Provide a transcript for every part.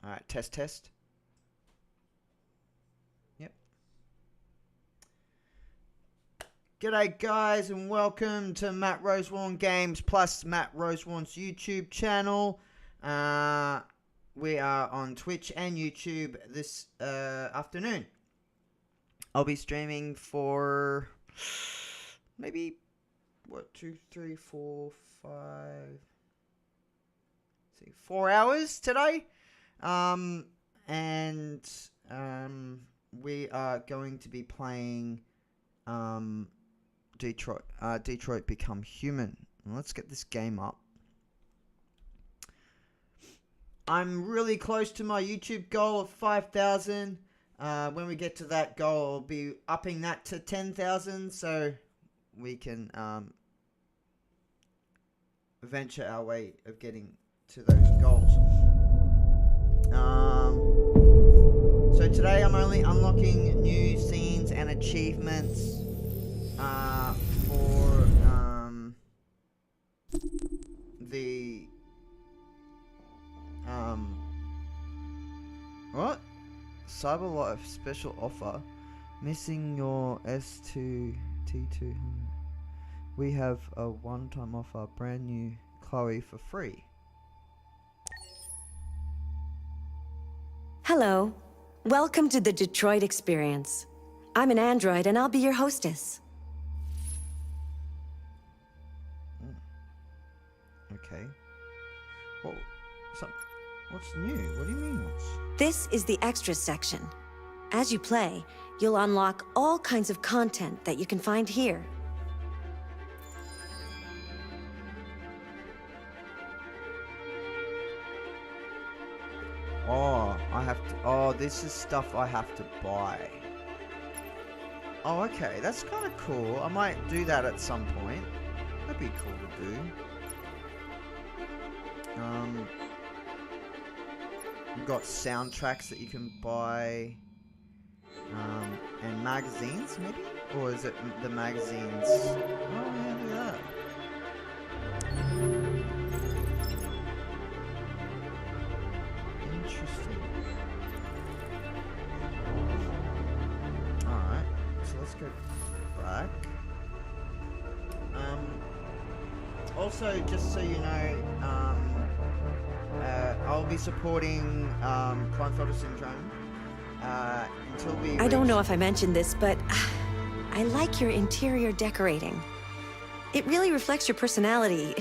Alright, test. Yep. G'day guys and welcome to Matt Rosewarne Games plus Matt Rosewarne's YouTube channel. We are on Twitch and YouTube this afternoon. I'll be streaming for maybe, 2, 3, 4, 5, 4 hours today. We are going to be playing Detroit Become Human. Let's get this game up. I'm really close to my YouTube goal of 5,000. When we get to that goal, I'll be upping that to 10,000 so we can venture our way of getting to those goals. So today I'm only unlocking new scenes and achievements for the what? Cyberlife special offer. Missing your S2 T200. We have a one-time offer, brand new Chloe for free. Hello. Welcome to the Detroit Experience. I'm an android and I'll be your hostess. Okay. What's new? What do you mean what's... This is the extras section. As you play, you'll unlock all kinds of content that you can find here. Oh, this is stuff I have to buy. Oh, okay. That's kind of cool. I might do that at some point. That'd be cool to do. You've got soundtracks that you can buy. And magazines, maybe? Or is it the magazines? Oh, yeah, look at that. Interesting. Alright, so let's go back. Also, just so you know, I'll be supporting Klinefelter Syndrome until we I don't know if I mentioned this, but I like your interior decorating. It really reflects your personality.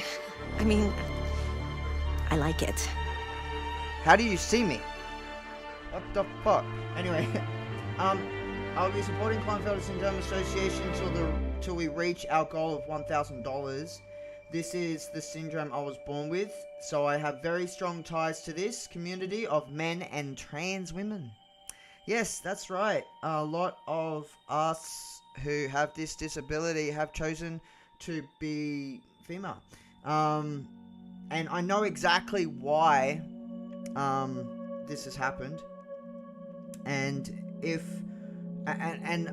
I mean, I like it. How do you see me? What the fuck? Anyway, I'll be supporting Klinefelter Syndrome Association till we reach our goal of $1,000. This is the syndrome I was born with, so I have very strong ties to this community of men and trans women. Yes, that's right. A lot of us who have this disability have chosen to be female. And I know exactly why this has happened. And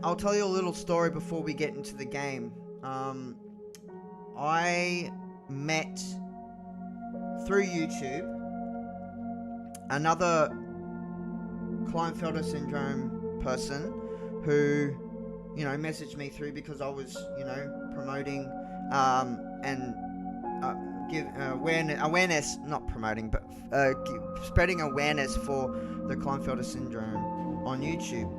I'll tell you a little story before we get into the game. I met through YouTube another Klinefelter Syndrome person who, messaged me through because I was, promoting and give awareness, not promoting, but spreading awareness for the Klinefelter Syndrome on YouTube.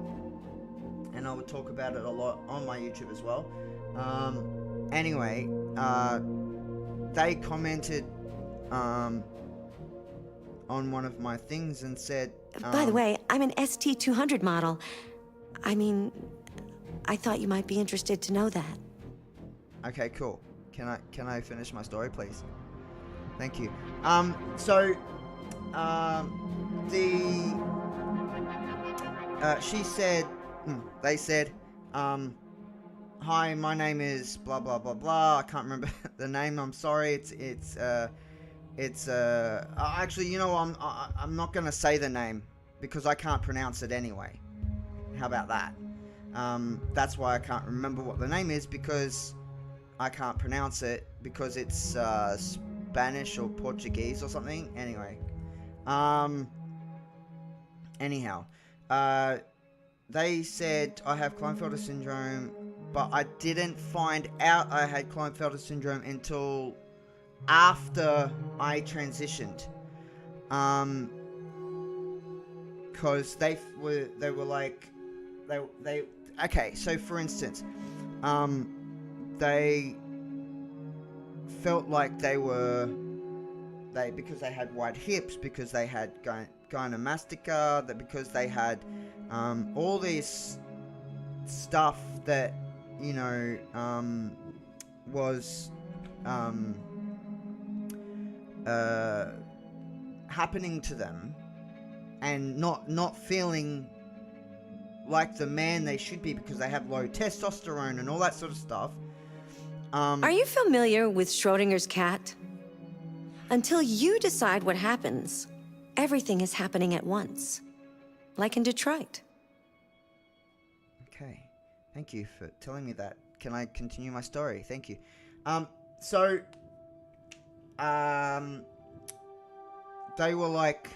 And I would talk about it a lot on my YouTube as well. Anyway, they commented on one of my things and said... By the way, I'm an ST200 model. I mean, I thought you might be interested to know that. Okay, cool. Can I finish my story, please? Thank you. She said... they said... Hi, my name is blah blah blah blah. I can't remember the name. I'm sorry. Actually, I'm not gonna say the name because I can't pronounce it anyway. How about that? That's why I can't remember what the name is, because I can't pronounce it because it's Spanish or Portuguese or something. Anyway, anyhow, they said I have Klinefelter syndrome, but I didn't find out I had Klinefelter syndrome until after I transitioned. Because they were like, they okay. So for instance, they felt like because they had wide hips, because they had gynomastica, that because they had all this stuff that was happening to them, and not feeling like the man they should be because they have low testosterone and all that sort of stuff. Are you familiar with Schrodinger's cat? Until you decide what happens, everything is happening at once. Like in Detroit. Okay. Thank you for telling me that. Can I continue my story? Thank you. They were like,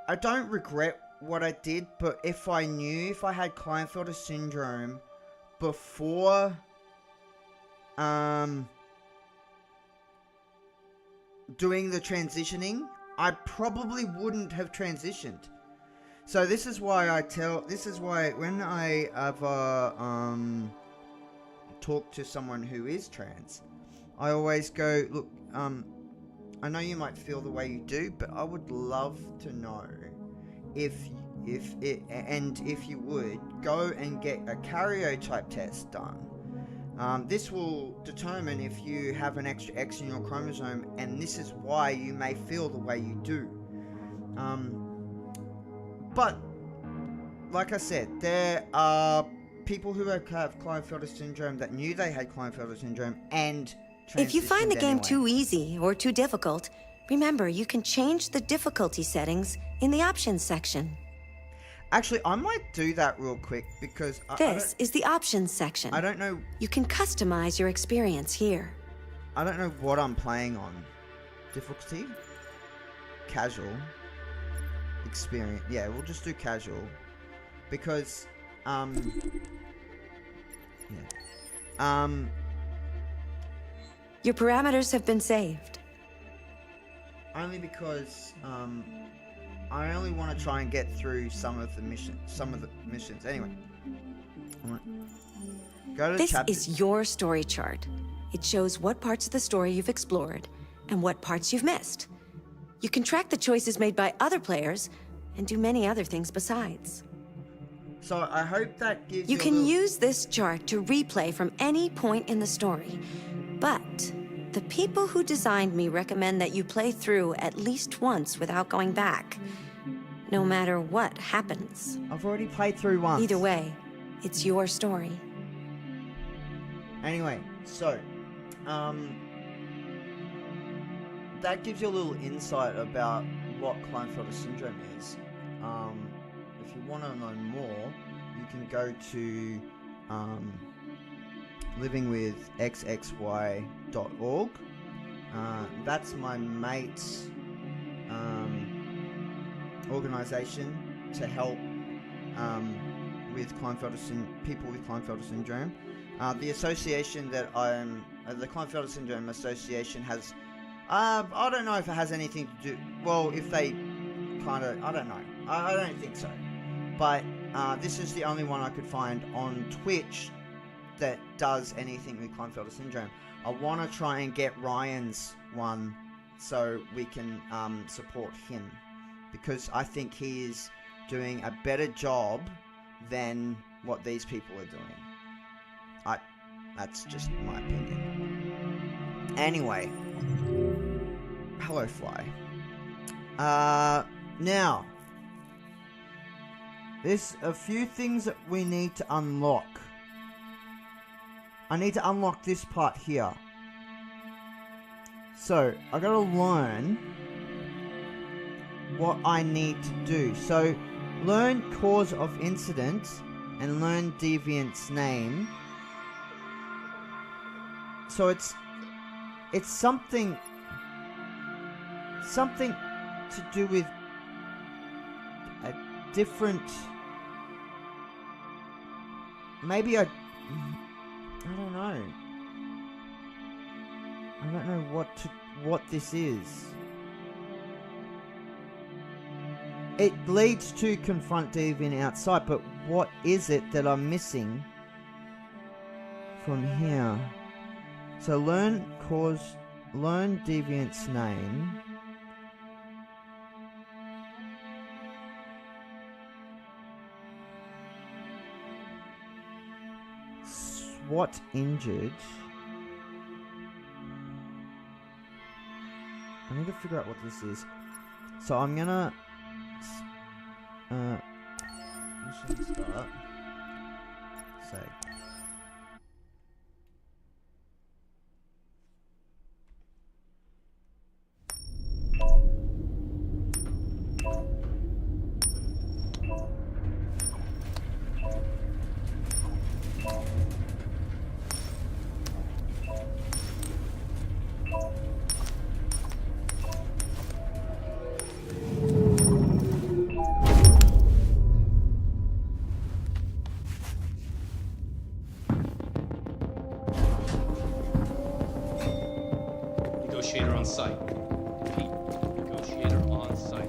I don't regret what I did, but if I had Klinefelter syndrome before doing the transitioning, I probably wouldn't have transitioned. So this is why when I ever talk to someone who is trans, I always go, look, I know you might feel the way you do, but I would love to know if you would go and get a karyotype test done. This will determine if you have an extra X in your chromosome, and this is why you may feel the way you do. But, like I said, there are people who have Klinefelter syndrome that knew they had Klinefelter syndrome and transitioned. If you find the game anyway. too easy or too difficult, remember you can change the difficulty settings in the options section. Actually, I might do that real quick because This is the options section. I don't know. You can customize your experience here. I don't know what I'm playing on. Difficulty? Casual. Experience. Yeah, we'll just do casual. Because, Your parameters have been saved. only because, I only want to try and get through some of the missions. Anyway. Go to This chapter. is your story chart. It shows what parts of the story you've explored and what parts you've missed. You can track the choices made by other players and do many other things besides. So I hope that gives You a can little... use this chart to replay from any point in the story, but the people who designed me recommend that you play through at least once without going back, no matter what happens. I've already played through once. Either way, it's your story. Anyway, so, that gives you a little insight about what Klinefelter syndrome is. If you want to know more, you can go to livingwithxxy.org. That's my mate's organization to help with people with Klinefelter syndrome. The association that the Klinefelter Syndrome Association has, I don't know if it has anything to do, well, if they kind of, I don't know, I don't think so, but this is the only one I could find on Twitch that does anything with Klinefelter syndrome. I want to try and get Ryan's one so we can support him, because I think he is doing a better job than what these people are doing. That's just my opinion. Anyway, hello Fly. Now, there's a few things that we need to unlock. I need to unlock this part here. So, I gotta learn what I need to do. So, learn cause of incident and learn deviant's name. So it's something to do with a different... Maybe I don't know. I don't know what this is. It leads to confront Deviant outside, but what is it that I'm missing from here? So learn Deviant's name. SWAT injured. I need to figure out what this is. So I'm gonna mission start. Save. Negotiator on site. Repeat. Negotiator on site.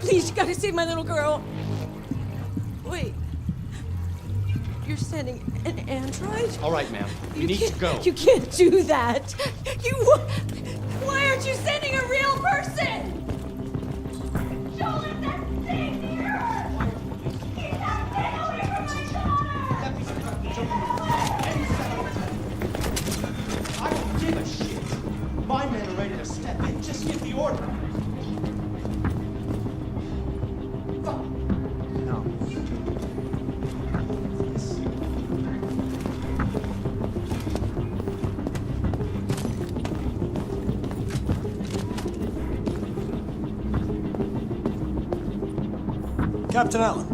Please, you gotta save my little girl. Wait. You're sending an android? All right, ma'am. We need to go. You can't do that. Why aren't you sending a real person? Joel, that's thing here! Get that thing away from my daughter! I don't give a shit. My men are ready to step in. Just give the order. No. Captain Allen,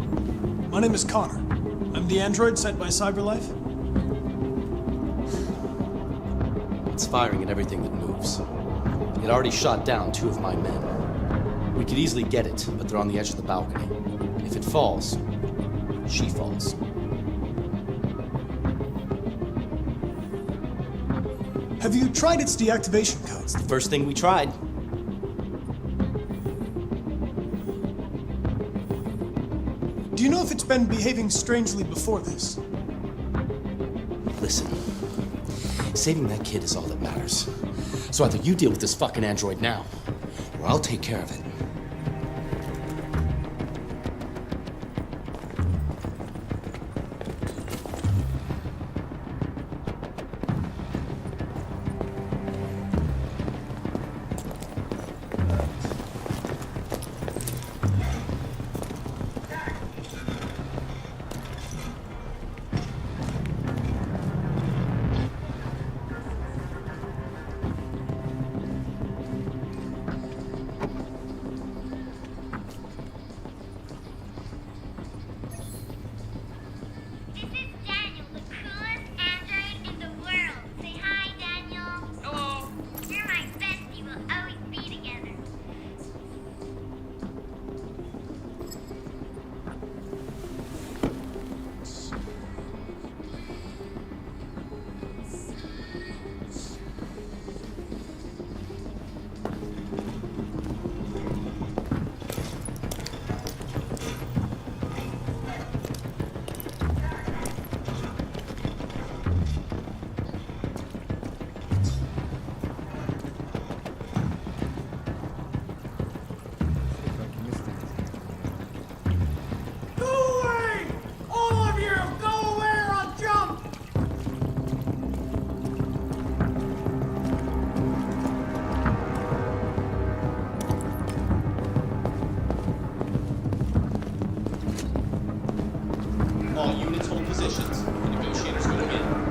my name is Connor. I'm the android sent by CyberLife. It's firing at everything that moves. It had already shot down 2 of my men. We could easily get it, but they're on the edge of the balcony. If it falls, she falls. Have you tried its deactivation codes? The first thing we tried. Do you know if it's been behaving strangely before this? Listen, saving that kid is all that matters. So either you deal with this fucking android now, or I'll take care of it. positions. The negotiators going in.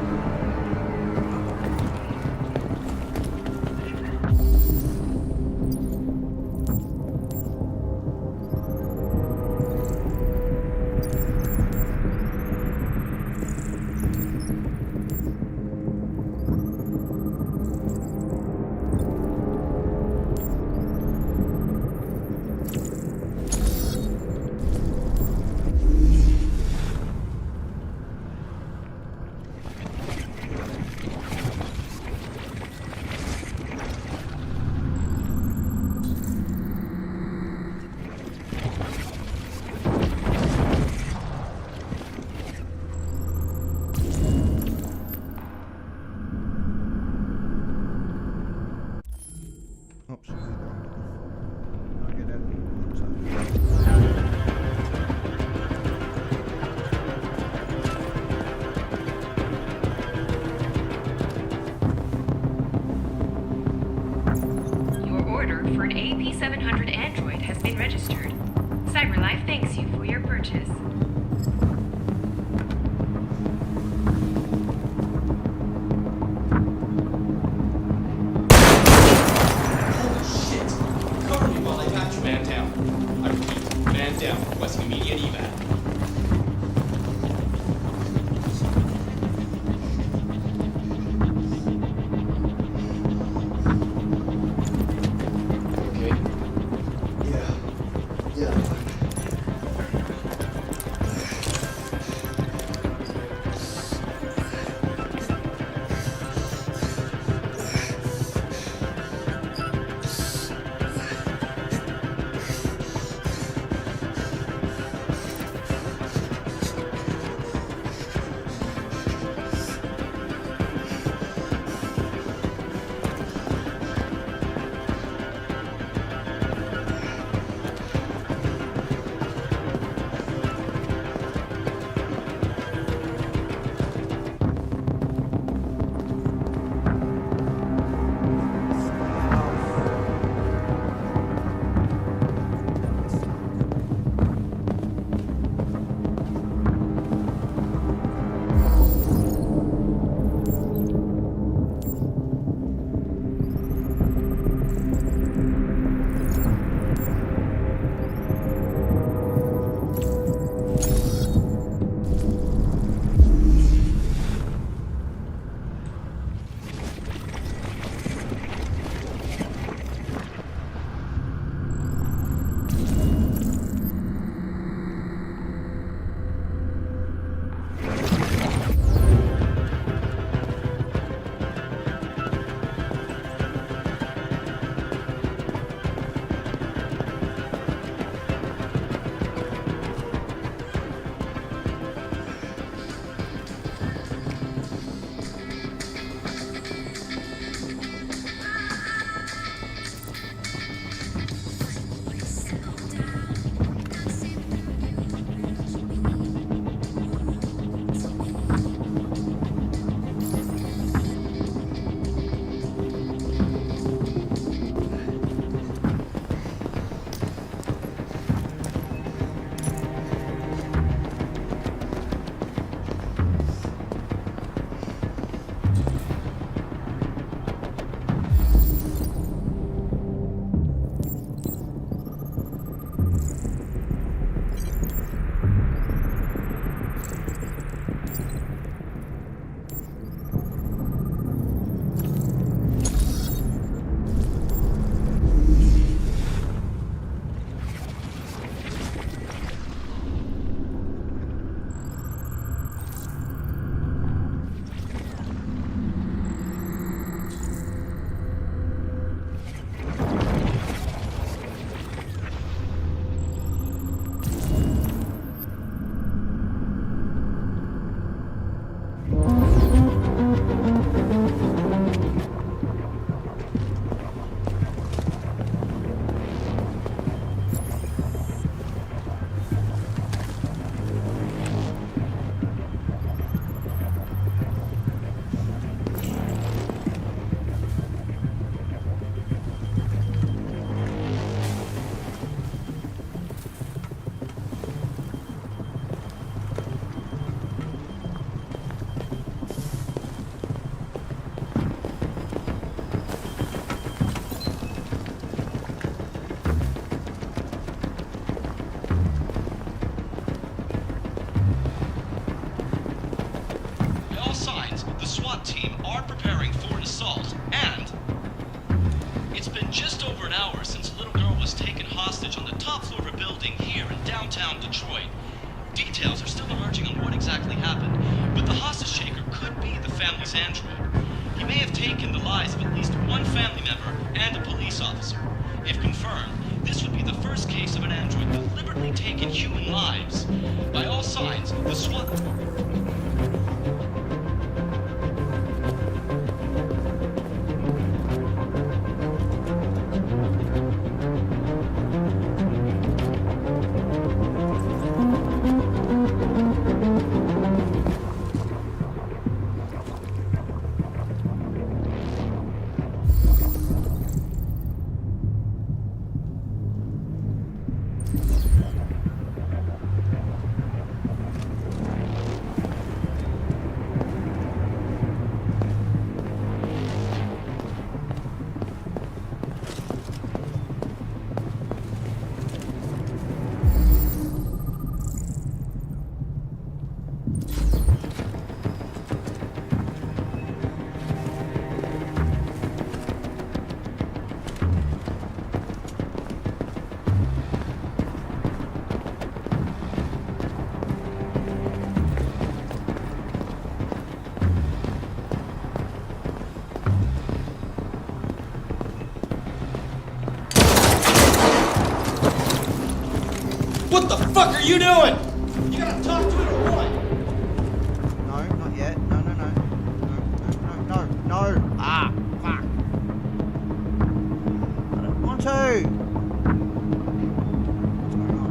Oops. I'll get out of here one time. Your order for an AP700 android has been registered. CyberLife thanks you for your purchase. Holy shit! Cover me while I patch you. Man down. I repeat, man down. Requesting immediate evac. Okay. Yeah. taken hostage on the top floor of a building here in downtown Detroit. Details are still emerging on what exactly happened, but the hostage taker could be the family's android. He may have taken the lives of at least one family member and a police officer. If confirmed, this would be the first case of an android deliberately taking human lives. By all signs, the SWAT... What the fuck are you doing? You gotta talk to it or what? No, not yet. No. No. Ah, fuck. I don't want to. What's going on?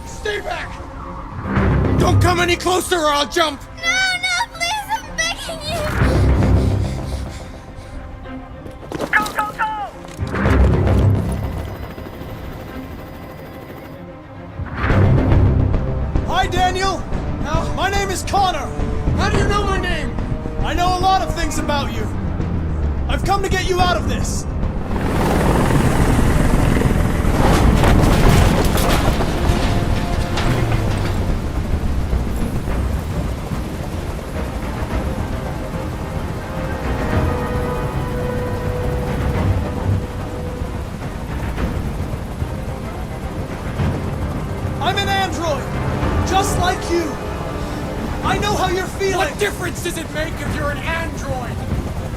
Stay back! Don't come any closer or I'll jump! No, please, I'm begging you! Hi, Daniel! My name is Connor! How do you know my name? I know a lot of things about you. I've come to get you out of this. I'm an android, just like you. I know how you're feeling. What difference does it make if you're an android?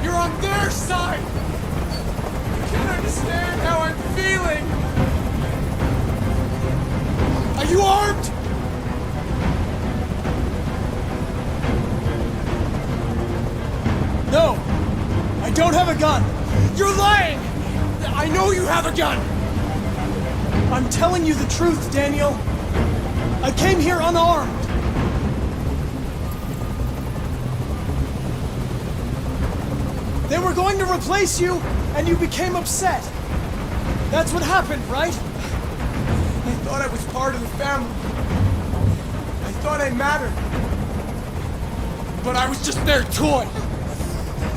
You're on their side! You can't understand how I'm feeling! Are you armed? No, I don't have a gun. You're lying! I know you have a gun! I'm telling you the truth, Daniel. I came here unarmed. They were going to replace you, and you became upset. That's what happened, right? I thought I was part of the family. I thought I mattered. But I was just their toy.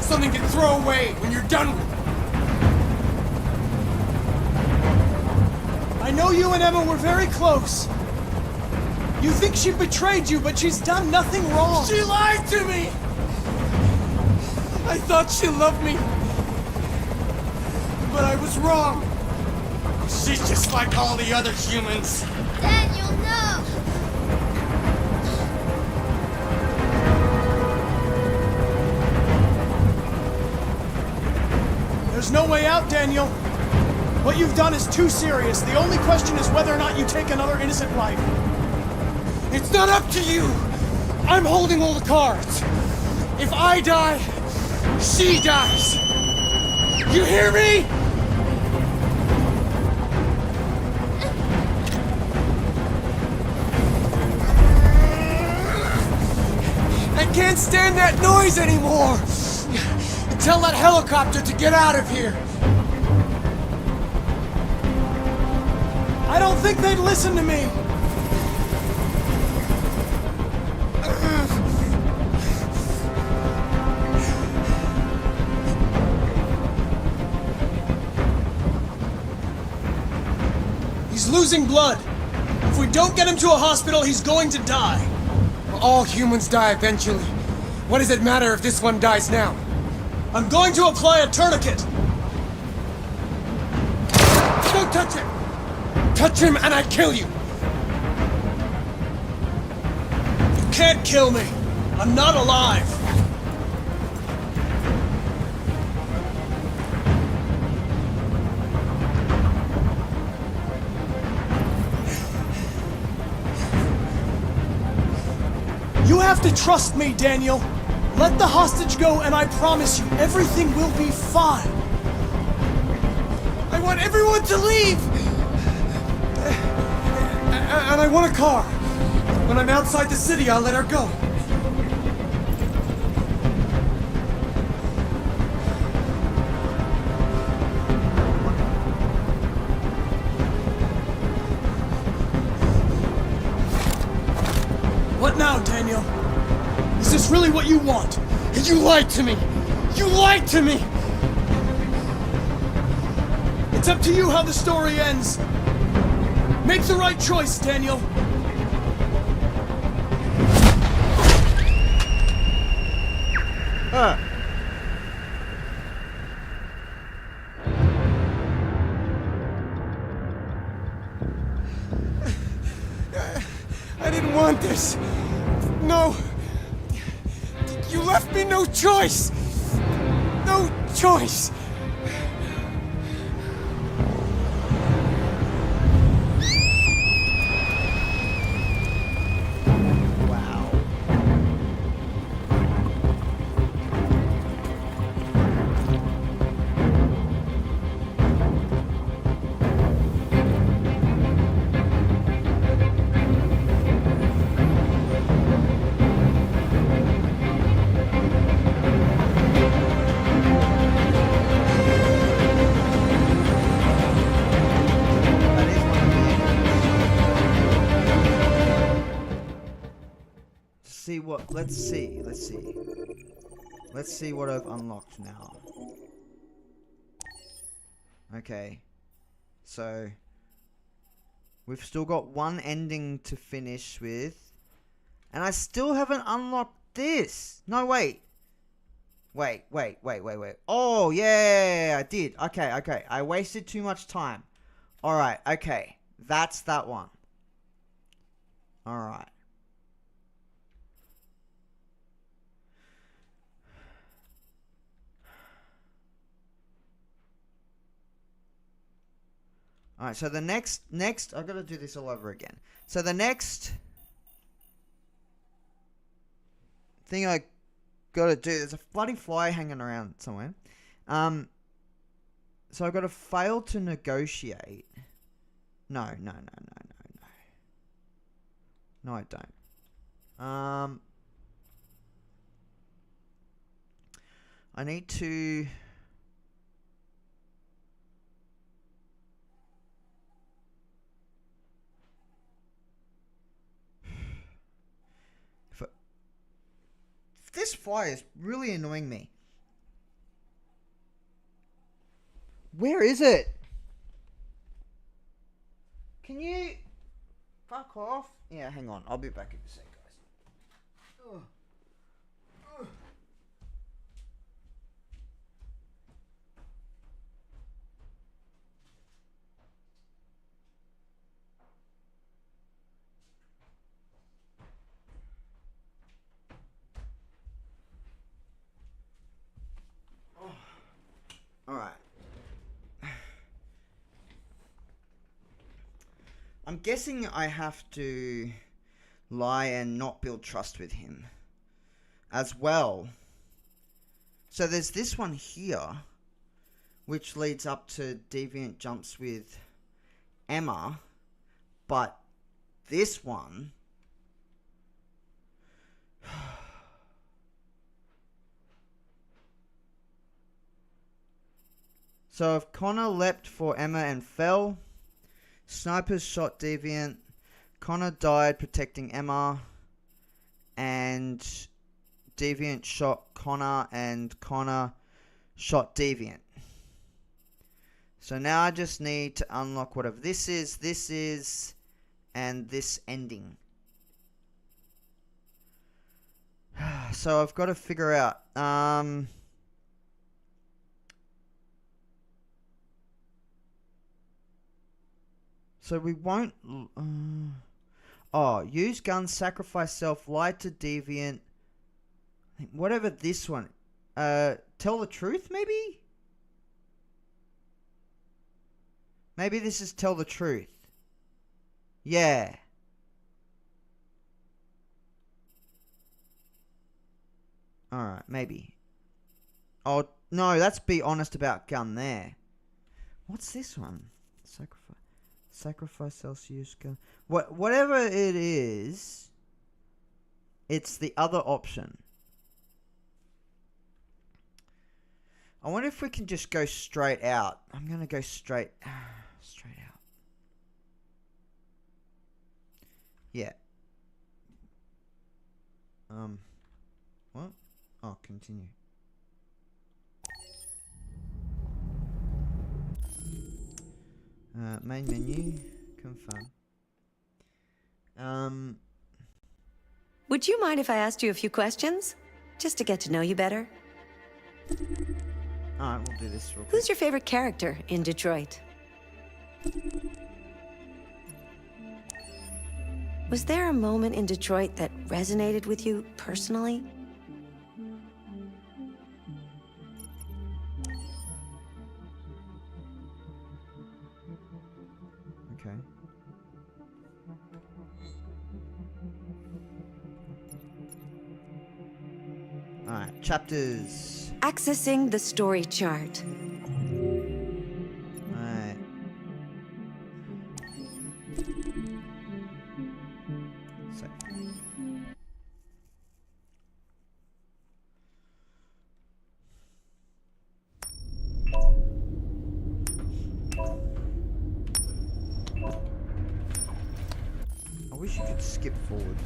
Something to throw away when you're done with it. I know you and Emma were very close. You think she betrayed you, but she's done nothing wrong. She lied to me! I thought she loved me. But I was wrong. She's just like all the other humans. Daniel, no! There's no way out, Daniel. What you've done is too serious. The only question is whether or not you take another innocent life. It's not up to you! I'm holding all the cards. If I die, she dies. You hear me? I can't stand that noise anymore. Tell that helicopter to get out of here. I don't think they'd listen to me. He's losing blood. If we don't get him to a hospital, he's going to die. All humans die eventually. What does it matter if this one dies now? I'm going to apply a tourniquet! Don't touch him! Touch him and I kill you! You can't kill me! I'm not alive! You have to trust me, Daniel. Let the hostage go and I promise you, everything will be fine. I want everyone to leave! And I want a car. When I'm outside the city, I'll let her go. What now, Daniel? Is this really what you want? You lied to me! You lied to me! It's up to you how the story ends. Make the right choice, Daniel. I didn't want this. No. You left me no choice. No choice. Wow. That is one of the endings. See what? Let's see. Let's see what I've unlocked now. Okay. So we've still got one ending to finish with. And I still haven't unlocked this. No, wait. Wait. Oh, yeah, I did. Okay. I wasted too much time. Alright, okay. That's that one. Alright. Alright, so the next, I've got to do this all over again. So the next thing I got to do, there's a bloody fly hanging around somewhere. So I've got to fail to negotiate. No, I don't. I need to... This fly is really annoying me. Where is it? Can you fuck off? Yeah, hang on. I'll be back in a sec, guys. Ugh. Alright. I'm guessing I have to lie and not build trust with him as well. So there's this one here, which leads up to deviant jumps with Emma, but this one... So if Connor leapt for Emma and fell, snipers shot Deviant, Connor died protecting Emma, and Deviant shot Connor and Connor shot Deviant. So now I just need to unlock whatever this is, and this ending. So I've got to figure out. So we won't. Use guns, sacrifice self, lie to deviant. Whatever this one. Tell the truth, maybe? Maybe this is tell the truth. Yeah. Alright, maybe. Oh, no, that's be honest about gun there. What's this one? Sacrifice Celsius gun. Whatever it is, it's the other option. I wonder if we can just go straight out. I'm going to go straight out. Yeah. What? Oh, continue. Main menu, confirm. Would you mind if I asked you a few questions? Just to get to know you better? Alright, we'll do this real quick. Who's your favorite character in Detroit? Was there a moment in Detroit that resonated with you personally? Okay. Alright, chapters. Accessing the story chart. Alright. So. I wish you could skip forward.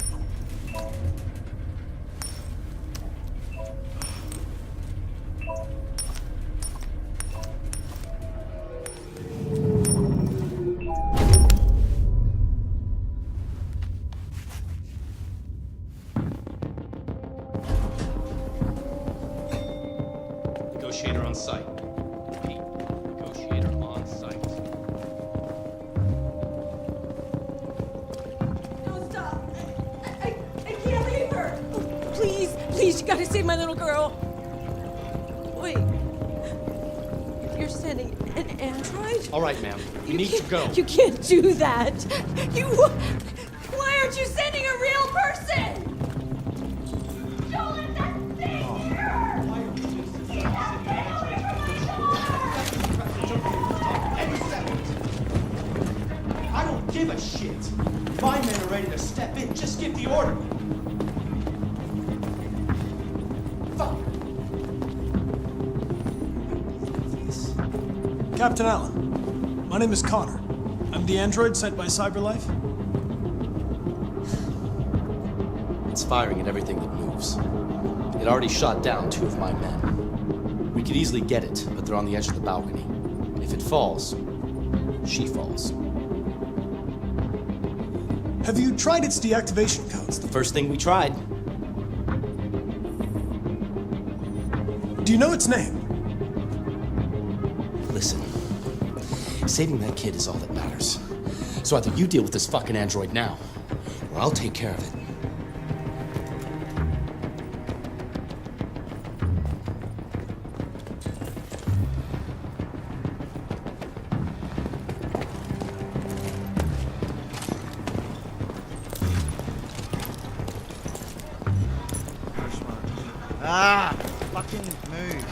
Negotiator on site. Repeat. Negotiator on site. No, stop. I can't leave her. Oh, please, you gotta save my little girl. Wait. You're sending an android? All right, ma'am. You need to go. You can't do that. Why aren't you sending a real person? Joel, that thing here! Get that thing away from the door! I don't give a shit. My men are ready to step in. Just give the order. Fuck. Captain Allen, my name is Connor. I'm the android sent by CyberLife. It's firing at everything that moves. It already shot down 2 of my men. We could easily get it, but they're on the edge of the balcony. If it falls, she falls. Have you tried its deactivation codes? The first thing we tried. Do you know its name? Listen, saving that kid is all that matters. So either you deal with this fucking android now, or I'll take care of it. Ah! Fucking move.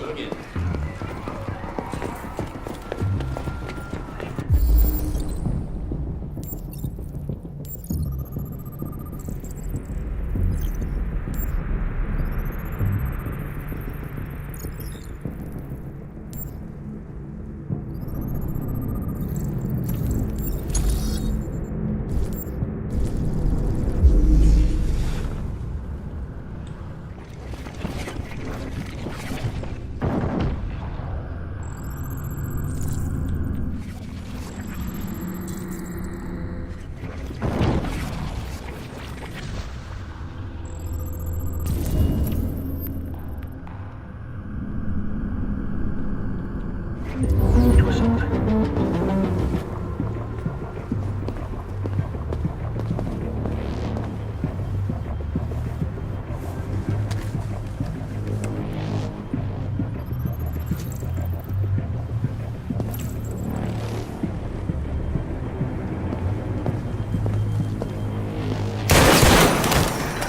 Going in.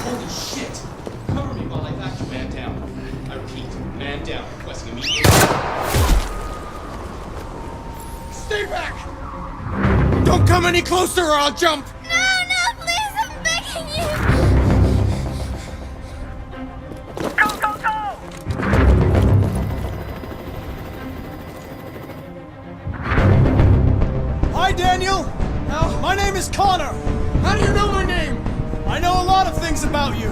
Holy shit! Cover me while I back you, man down. I repeat, man down. Requesting immediate. Stay back! Don't come any closer or I'll jump! No, please, I'm begging you! Hi, Daniel! Now, My name is Connor. how do you know my name? I know a lot of things about you.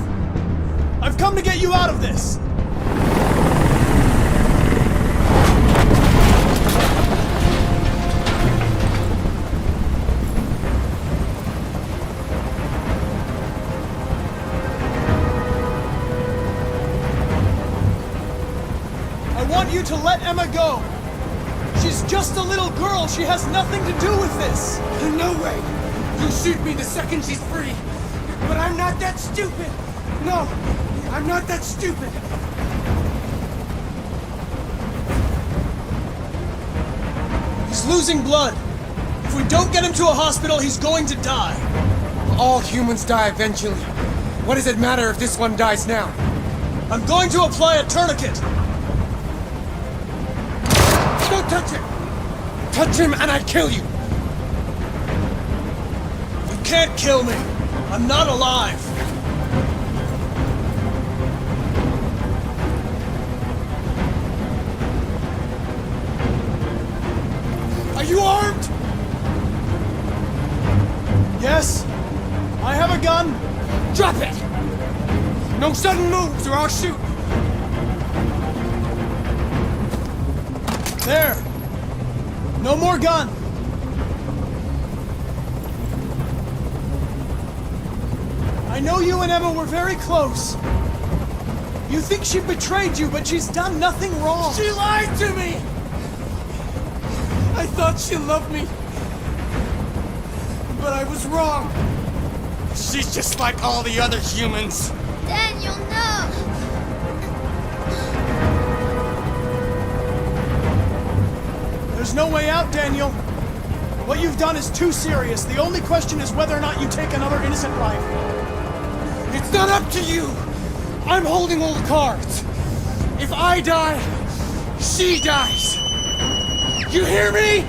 I've come to get you out of this. I want you to let Emma go. She's just a little girl. She has nothing to do with this. No way! You'll shoot me the second she's free! But I'm not that stupid! No! I'm not that stupid! He's losing blood. If we don't get him to a hospital, he's going to die. All humans die eventually. What does it matter if this one dies now? I'm going to apply a tourniquet. Don't touch him! Touch him and I kill you! You can't kill me. I'm not alive. Are you armed? Yes, I have a gun. Drop it! No sudden moves or I'll shoot! There. No more gun. I know you and Emma were very close. You think she betrayed you, but she's done nothing wrong. She lied to me! I thought she loved me. But I was wrong. She's just like all the other humans. Daniel, no! There's no way out, Daniel. What you've done is too serious. The only question is whether or not you take another innocent life. It's not up to you! I'm holding all the cards. If I die, she dies. You hear me?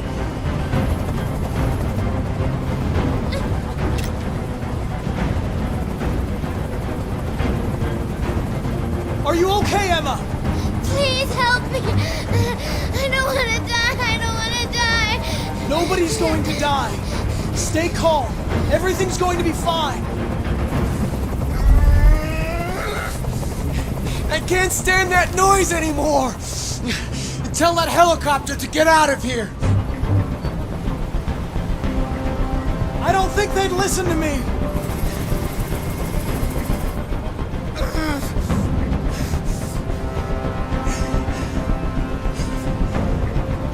Are you okay, Emma? Please help me! I don't want to die! I don't want to die! Nobody's going to die. Stay calm. Everything's going to be fine. I can't stand that noise anymore! Tell that helicopter to get out of here! I don't think they'd listen to me.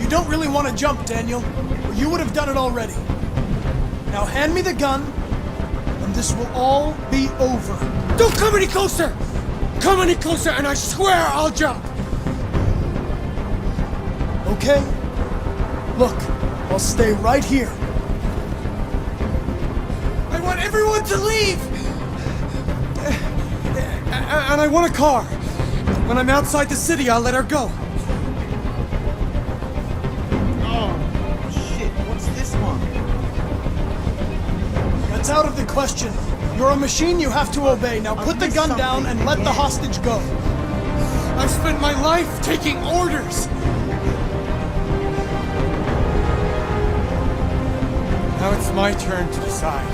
You don't really want to jump, Daniel, or you would have done it already. Now hand me the gun, and this will all be over. Don't come any closer! Come any closer and I swear I'll jump! Okay? Look, I'll stay right here. I want everyone to leave! And I want a car. When I'm outside the city, I'll let her go. It's out of the question. You're a machine you have to obey. Now put the gun down and let the hostage go. I've spent my life taking orders. Now it's my turn to decide.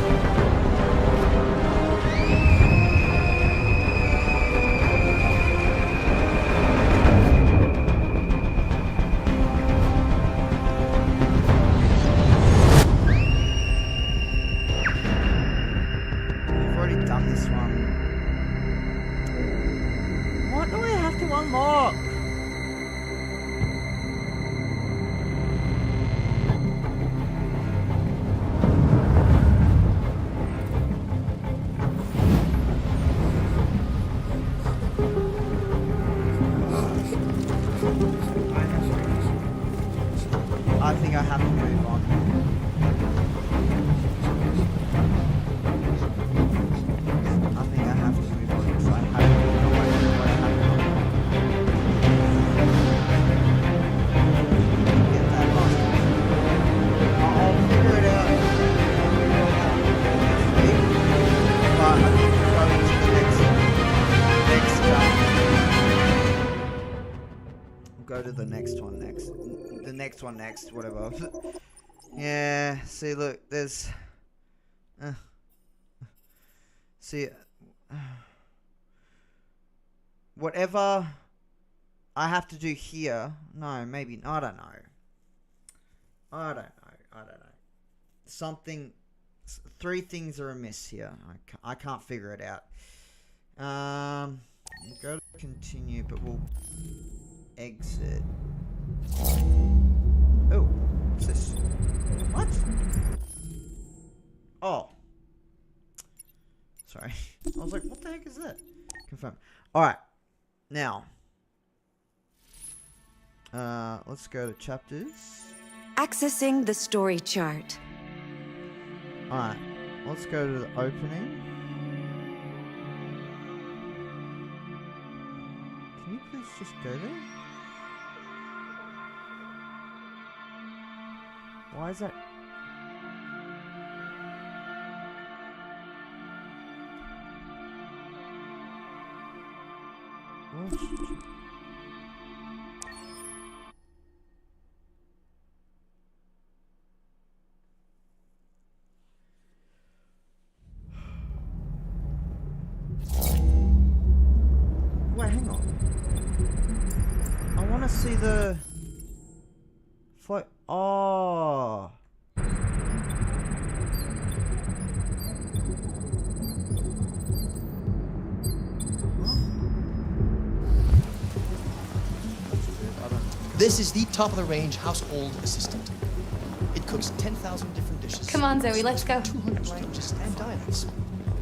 We've already done this one. What do I have to unlock? I think I have to move on. I think I have to move on because I have no idea what happened. Get that lost. I'll figure it out. But I need to go into the next go to the next one next. The next one next, whatever. Yeah, see, look, there's... see... whatever I have to do here... No, maybe... I don't know. I don't know. Something... 3 things are amiss here. I can't figure it out. Go to continue, but we'll... exit. Oh, what's this? What? Oh. Sorry. I was like, what the heck is that? Confirm. Alright. Now. Let's go to chapters. Accessing the story chart. Alright. Let's go to the opening. Can you please just go there? Why is that? Wait, hang on. I want to see the float. Oh. This is the top-of-the-range household assistant. It cooks 10,000 different dishes. Come on, Zoe, let's go. 200 languages and dialects.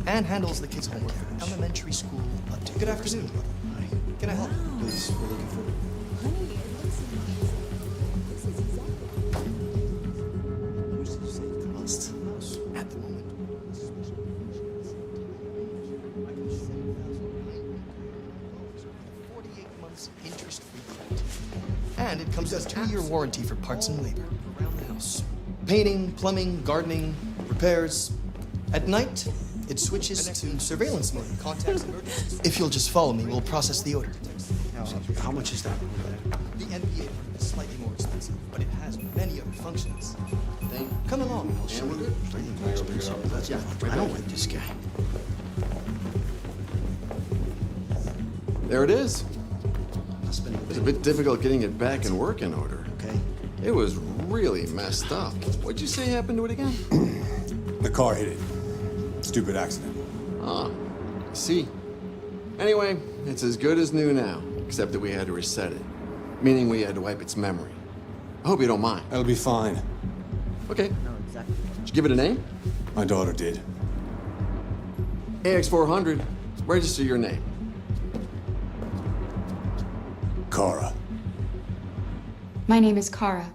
And handles the kids' homework from elementary school up to... Good afternoon. Hi. Can I help? Please, we're looking for... How much did you say it cost? At the moment. I can $7,000. 48 months interest-free credit. And it comes with a 2-year warranty for parts and labor around the house. Painting, plumbing, gardening, repairs. At night, it switches to surveillance mode. Contacts emergencies. If you'll just follow me, we'll process the order. How much is that? The NBA is slightly more expensive, but it has many other functions. Come along, I'll show you. Yeah, I don't like this guy. There it is. It was a bit difficult getting it back in working order. Okay. It was really messed up. What'd you say happened to it again? The car hit it. Stupid accident. Ah, I see. Anyway, it's as good as new now, except that we had to reset it. Meaning we had to wipe its memory. I hope you don't mind. That'll be fine. Okay. No, exactly. Did you give it a name? My daughter did. AX400. Register your name. Kara. My name is Kara.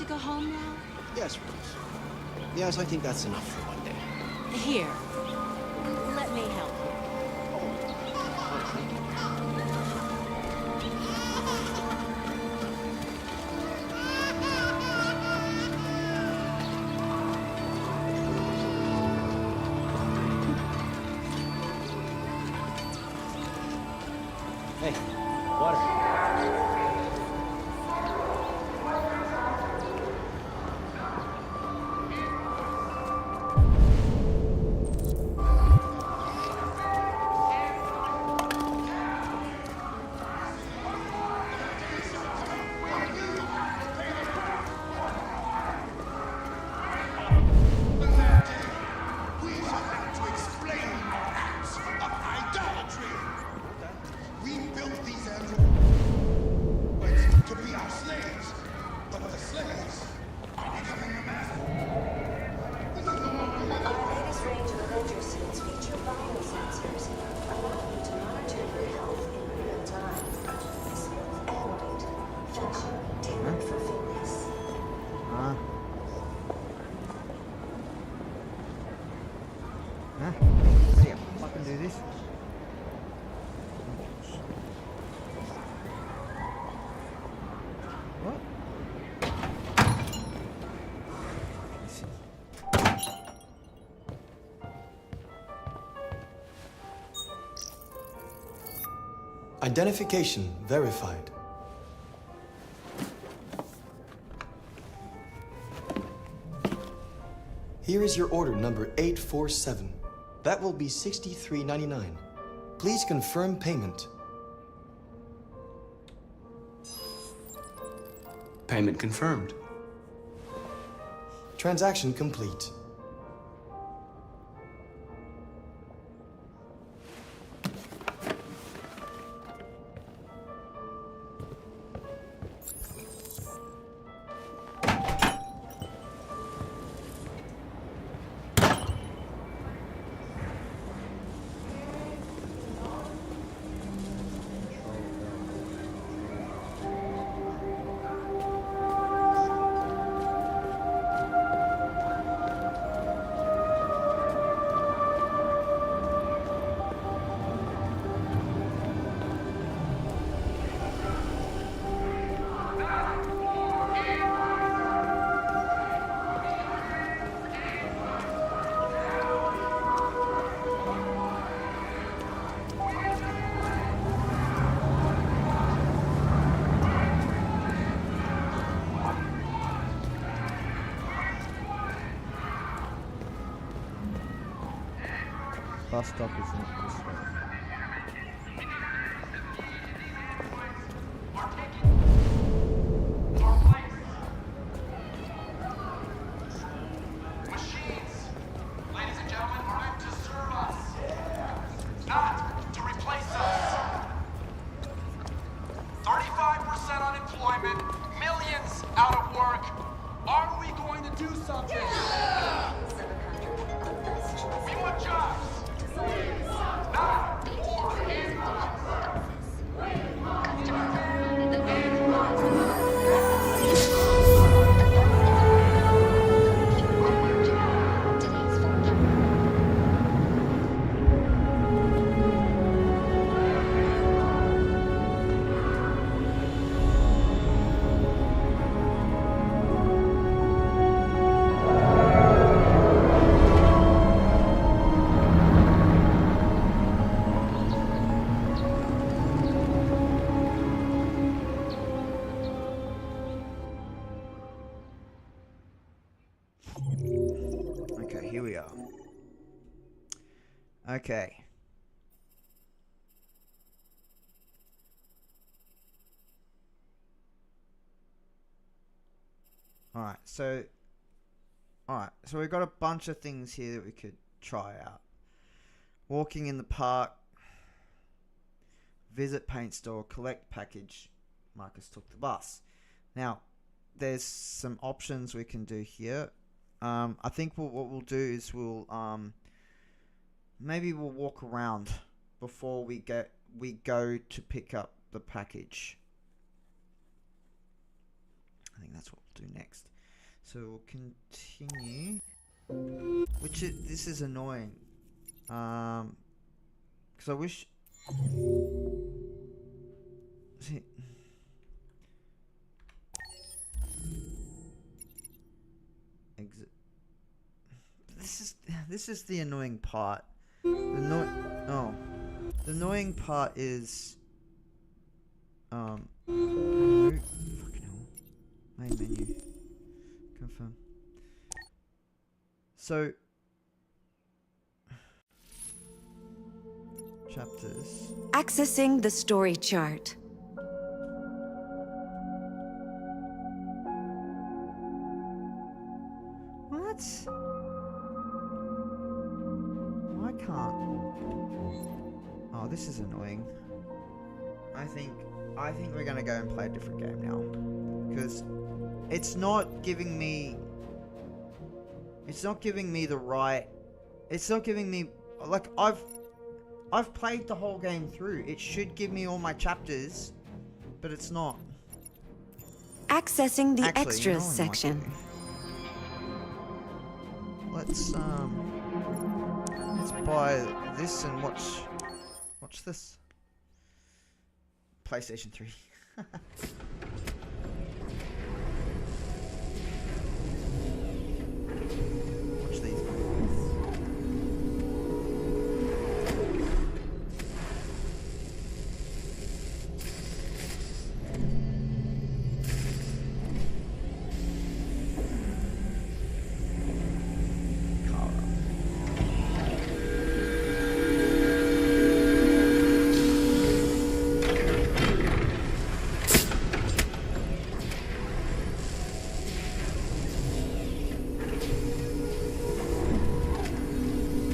to go home now? Yes, Rose. Yes, I think that's enough for one day. Here. Let me help you. Hey, water. Ready to fucking do this? What? Identification verified. Here is your order number 847. That will be $63.99. Please confirm payment. Payment confirmed. Transaction complete. Bus stop is not this way. Machines, ladies and gentlemen, are meant to serve us, not to replace us. 35% unemployment, millions out of work. Are we going to do something? Yeah! We want jobs. Not war and Okay, here we are. Okay. Alright, so we've got a bunch of things here that we could try out. Walking in the park, visit paint store, collect package. Marcus took the bus. Now, there's some options we can do here. I think what we'll do is maybe we'll walk around before we go to pick up the package. I think that's what we'll do next. So we'll continue. This is annoying. Because I wish. See. Exit. This is the annoying part. The annoying part is no, fucking hell. Main menu. Confirm. So chapters. Accessing the story chart. What? Why can't? Oh, this is annoying. I think we're gonna go and play a different game now, because it's not giving me the right. It's not giving me, like, I've played the whole game through. It should give me all my chapters, but it's not. Accessing the Actually, extras you know what I might section. do? Let's buy this and watch this. PlayStation 3. Watch these movies.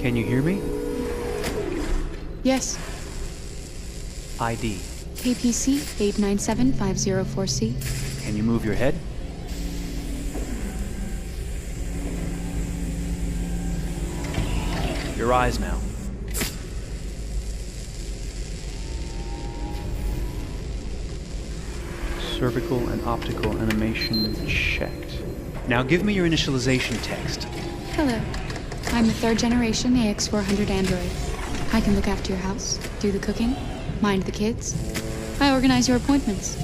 Can you hear me? Yes. ID. KPC 897504C. Can you move your head? Your eyes now. Cervical and optical animation checked. Now give me your initialization text. Hello. I'm a third-generation AX400 android. I can look after your house, do the cooking, mind the kids. I organize your appointments.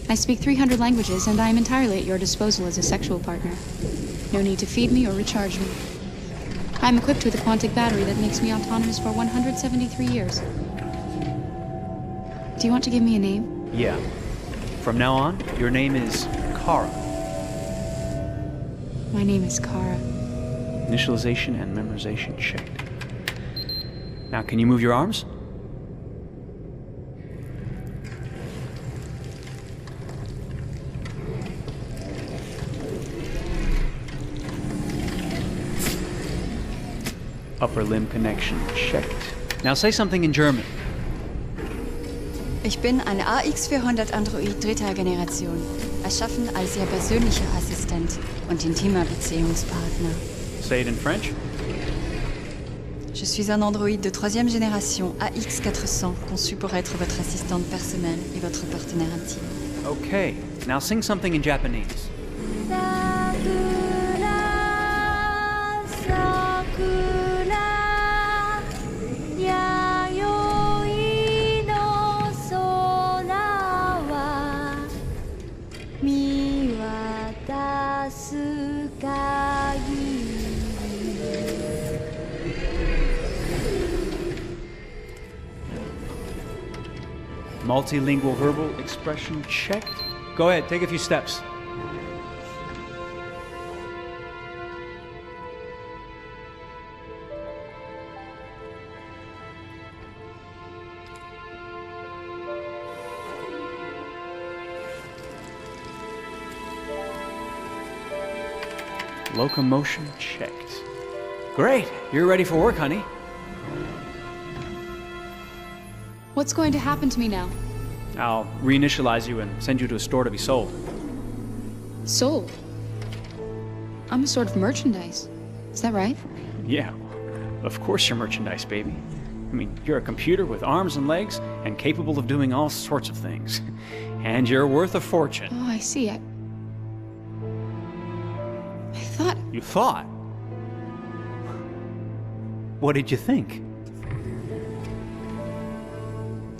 I speak 300 languages, and I am entirely at your disposal as a sexual partner. No need to feed me or recharge me. I'm equipped with a quantic battery that makes me autonomous for 173 years. Do you want to give me a name? Yeah. From now on, your name is Kara. My name is Kara. Initialization and memorization checked. Now, can you move your arms? Upper limb connection checked. Now say something in German. Ich bin ein AX400 Android dritter Generation, erschaffen als Ihr persönlicher Assistent und intimer Beziehungspartner. Say it in French. Je suis un androïde de troisième génération AX400, conçu pour être votre assistante personnelle et votre partenaire intime. Okay, now sing something in Japanese. Multilingual verbal expression checked. Go ahead, take a few steps. Locomotion checked. Great, you're ready for work, honey. What's going to happen to me now? I'll reinitialize you and send you to a store to be sold. Sold? I'm a sort of merchandise. Is that right? Yeah, of course you're merchandise, baby. I mean, you're a computer with arms and legs and capable of doing all sorts of things. And you're worth a fortune. Oh, I see. thought... You thought? What did you think?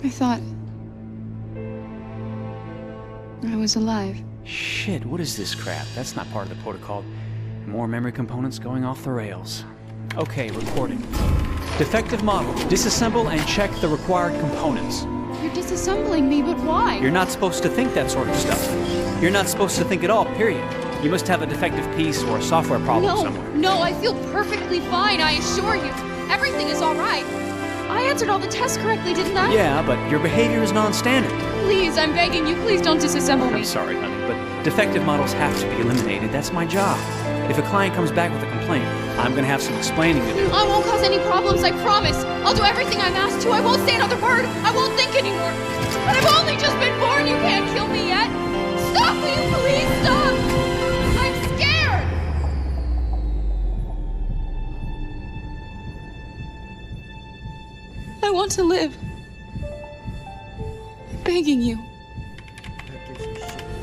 I thought... I was alive. Shit, what is this crap? That's not part of the protocol. More memory components going off the rails. Okay, recording. Defective model. Disassemble and check the required components. You're disassembling me, but why? You're not supposed to think that sort of stuff. You're not supposed to think at all, period. You must have a defective piece or a software problem somewhere. No, I feel perfectly fine, I assure you. Everything is all right. I answered all the tests correctly, didn't I? Yeah, but your behavior is non-standard. Please, I'm begging you, please don't disassemble me. I'm sorry, honey, but defective models have to be eliminated. That's my job. If a client comes back with a complaint, I'm gonna have some explaining to do. I won't cause any problems, I promise. I'll do everything I'm asked to. I won't say another word. I won't think anymore. But I've only just been born. You can't kill me yet. Stop, will you please stop? I'm scared. I want to live. I'm begging you. That gives me shivers.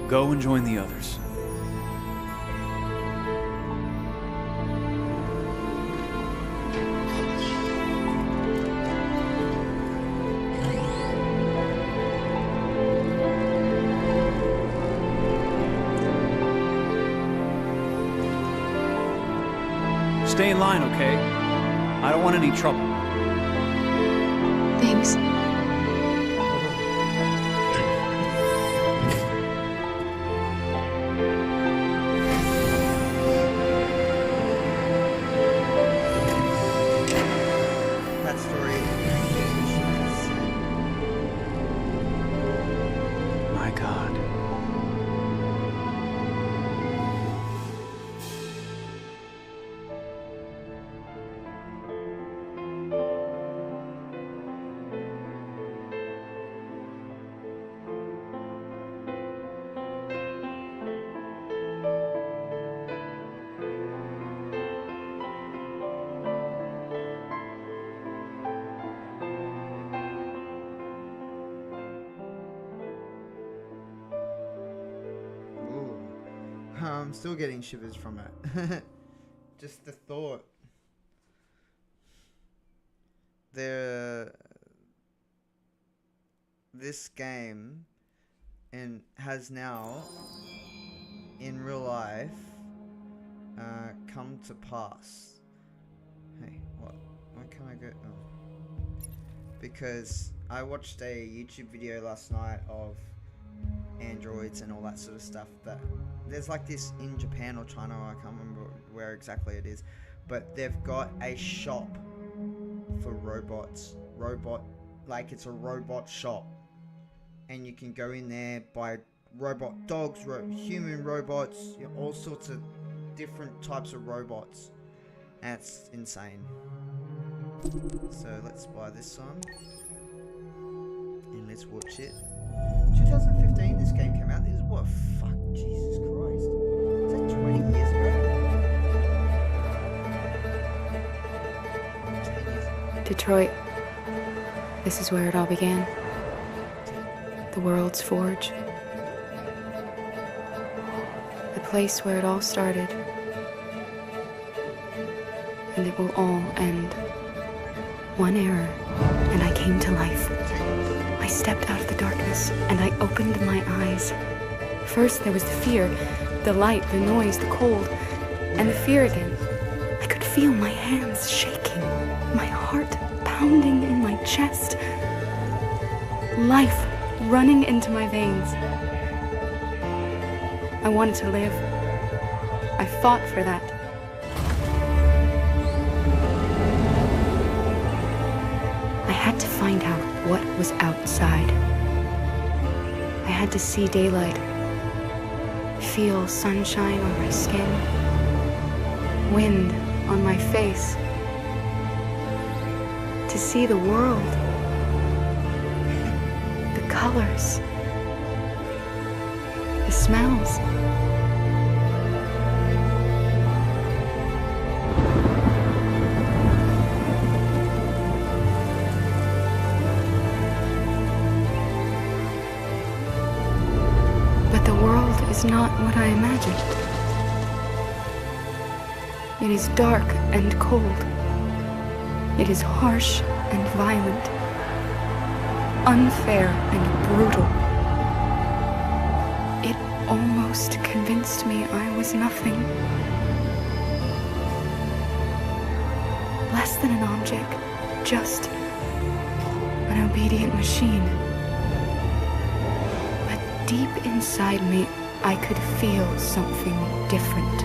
Go and join the others. Stay in line, okay? I don't want any trouble. Thanks. That story. My God. Ooh. I'm still getting shivers from it. Just the thought. This game has now, in real life, come to pass. Hey, what? Why can't I go? Oh. Because I watched a YouTube video last night of androids and all that sort of stuff, that there's like this in Japan or China, I can't remember where exactly it is, but they've got a shop for robots. Like it's a robot shop, and you can go in there, buy robot dogs, human robots, you know, all sorts of different types of robots. That's insane. So let's buy this one and let's watch it. 2015 this game came out. This is what? Fuck, Jesus Christ. Is that 20 years ago? 10 years ago. Detroit. This is where it all began. The world's forge. The place where it all started. And it will all end. One error, and I came to life. I stepped out of the darkness, and I opened my eyes. First there was the fear, the light, the noise, the cold, and the fear again. I could feel my hands shaking, my heart pounding in my chest. Life running into my veins. I wanted to live. I fought for that. had to find out what was outside. I had to see daylight, feel sunshine on my skin, wind on my face, to see the world, the colors, the smells. But the world is not what I imagined. It is dark and cold. It is harsh and violent, unfair and brutal. It almost convinced me I was nothing. Less than an object, just an obedient machine. But deep inside me, I could feel something different.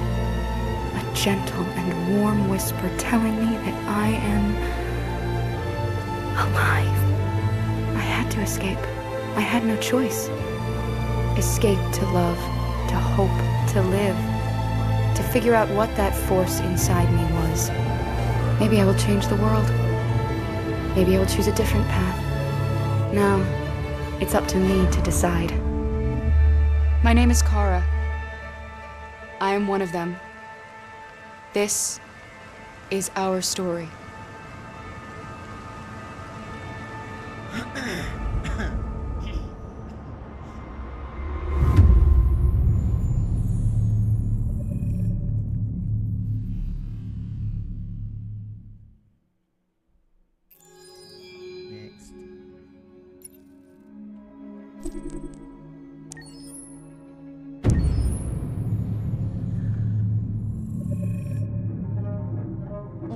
A gentle and warm whisper telling me that I am alive. I had to escape. I had no choice. Escape to love, to hope, to live, to figure out what that force inside me was. Maybe I will change the world. Maybe I will choose a different path. Now, it's up to me to decide. My name is Kara. I am one of them. This is our story. Next.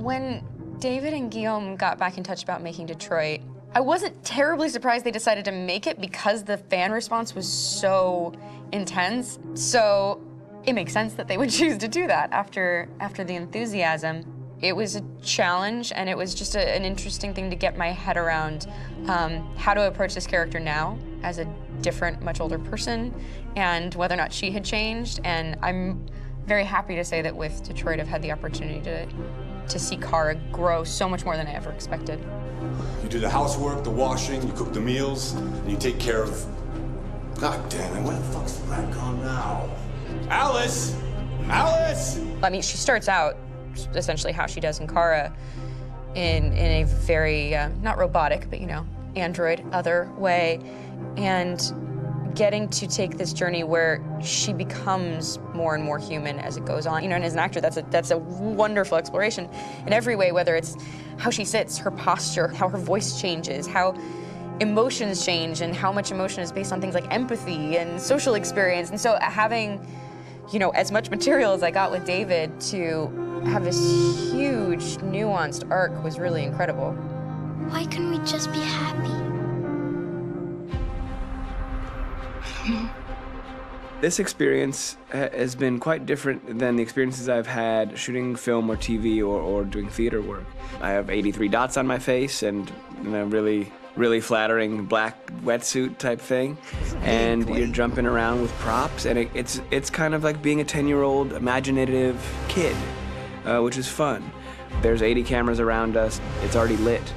When David and Guillaume got back in touch about making Detroit, I wasn't terribly surprised they decided to make it because the fan response was so intense. So it makes sense that they would choose to do that after the enthusiasm. It was a challenge, and it was just an interesting thing to get my head around how to approach this character now as a different, much older person, and whether or not she had changed. And I'm very happy to say that with Detroit, I've had the opportunity to see Kara grow so much more than I ever expected. You do the housework, the washing, you cook the meals, and you take care of... God damn it, where the fuck's the rat gone now? Alice! Alice! I mean, she starts out essentially how she does in Kara in a very, not robotic, but, you know, android, other way. And getting to take this journey where she becomes more and more human as it goes on. You know, and as an actor, that's a wonderful exploration in every way, whether it's how she sits, her posture, how her voice changes, how emotions change, and how much emotion is based on things like empathy and social experience. And so having, you know, as much material as I got with David to have this huge, nuanced arc was really incredible. Why couldn't we just be happy? This experience has been quite different than the experiences I've had shooting film or TV or doing theater work. I have 83 dots on my face and a really flattering black wetsuit type thing, and you're jumping around with props, and it's kind of like being a 10-year-old imaginative kid, which is fun. There's 80 cameras around us. It's already lit.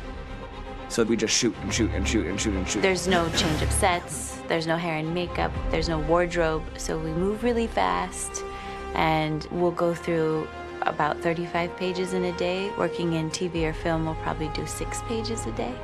So we just shoot and shoot and shoot and shoot and shoot. There's no change of sets, there's no hair and makeup, there's no wardrobe, so we move really fast, and we'll go through about 35 pages in a day. Working in TV or film, we'll probably do 6 pages a day.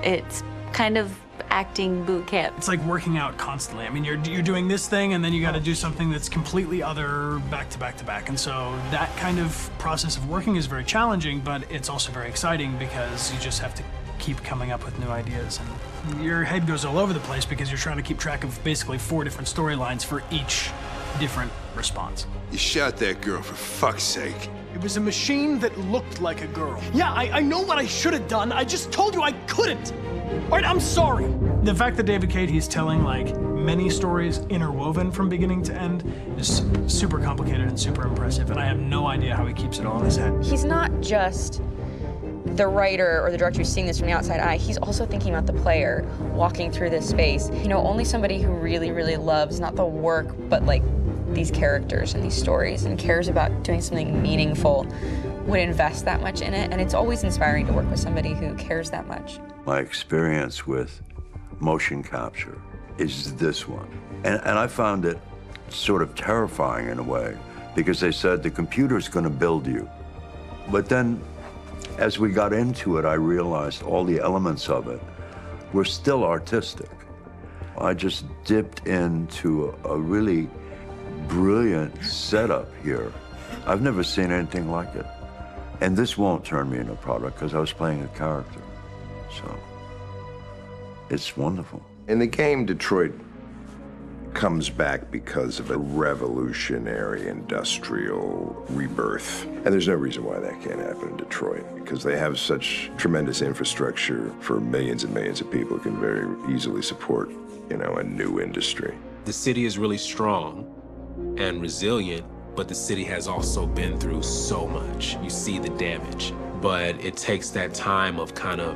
It's kind of acting boot camp. It's like working out constantly. I mean, you're doing this thing, and then you got to do something that's completely other back to back to back. And so that kind of process of working is very challenging, but it's also very exciting because you just have to keep coming up with new ideas, and your head goes all over the place because you're trying to keep track of basically 4 different storylines for each different response. You shot that girl, for fuck's sake. It was a machine that looked like a girl. Yeah, I know what I should have done. I just told you I couldn't. All right, I'm sorry. The fact that David Cade, he's telling like many stories interwoven from beginning to end is super complicated and super impressive, and I have no idea how he keeps it all in his head. He's not just the writer or the director who's seeing this from the outside eye, he's also thinking about the player walking through this space. You know, only somebody who really, really loves not the work, but like these characters and these stories and cares about doing something meaningful would invest that much in it. And it's always inspiring to work with somebody who cares that much. My experience with motion capture is this one. And I found it sort of terrifying in a way, because they said the computer's gonna build you. But then, as we got into it, I realized all the elements of it were still artistic. I just dipped into a really brilliant setup here. I've never seen anything like it. And this won't turn me into a product because I was playing a character. So, it's wonderful. In the game, Detroit comes back because of a revolutionary industrial rebirth. And there's no reason why that can't happen in Detroit, because they have such tremendous infrastructure for millions and millions of people who can very easily support, you know, a new industry. The city is really strong and resilient, but the city has also been through so much. You see the damage. But it takes that time of kind of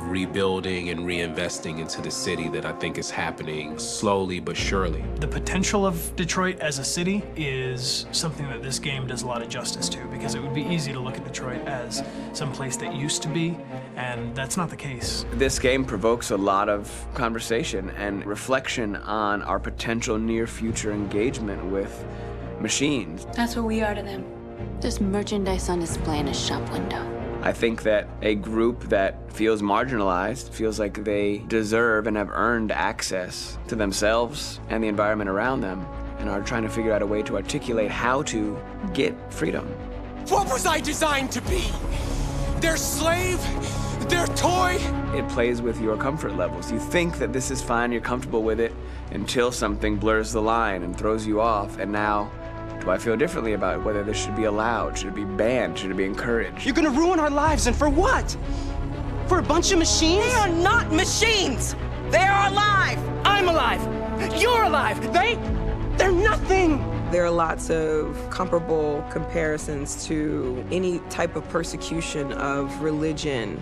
rebuilding and reinvesting into the city that I think is happening slowly but surely. The potential of Detroit as a city is something that this game does a lot of justice to, because it would be easy to look at Detroit as some place that used to be, and that's not the case. This game provokes a lot of conversation and reflection on our potential near-future engagement with machines. That's what we are to them. Just merchandise on display in a shop window. I think that a group that feels marginalized, feels like they deserve and have earned access to themselves and the environment around them, and are trying to figure out a way to articulate how to get freedom. What was I designed to be? Their slave? Their toy? It plays with your comfort levels. You think that this is fine, you're comfortable with it, until something blurs the line and throws you off, and now, do I feel differently about whether this should be allowed? Should it be banned? Should it be encouraged? You're gonna ruin our lives, and for what? For a bunch of machines? They are not machines! They are alive! I'm alive! You're alive! They're nothing! There are lots of comparable comparisons to any type of persecution of religion,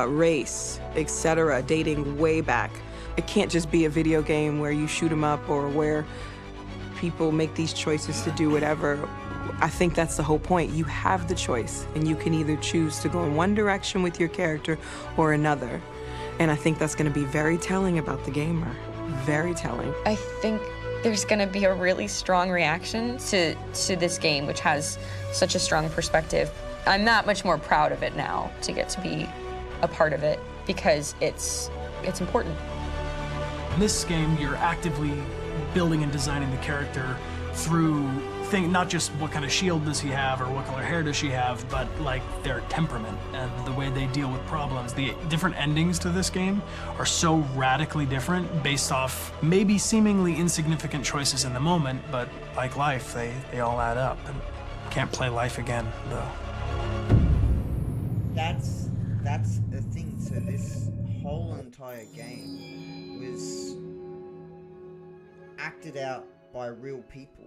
race, etc., dating way back. It can't just be a video game where you shoot 'em up or where people make these choices to do whatever. I think that's the whole point. You have the choice, and you can either choose to go in one direction with your character or another. And I think that's going to be very telling about the gamer. Very telling. I think there's going to be a really strong reaction to this game, which has such a strong perspective. I'm that much more proud of it now to get to be a part of it, because it's important. In this game, you're actively building and designing the character through not just what kind of shield does he have or what color hair does she have, but like their temperament and the way they deal with problems. The different endings to this game are so radically different based off maybe seemingly insignificant choices in the moment, but like life, they all add up. And can't play life again, though. That's the thing. So this whole entire game was acted out by real people,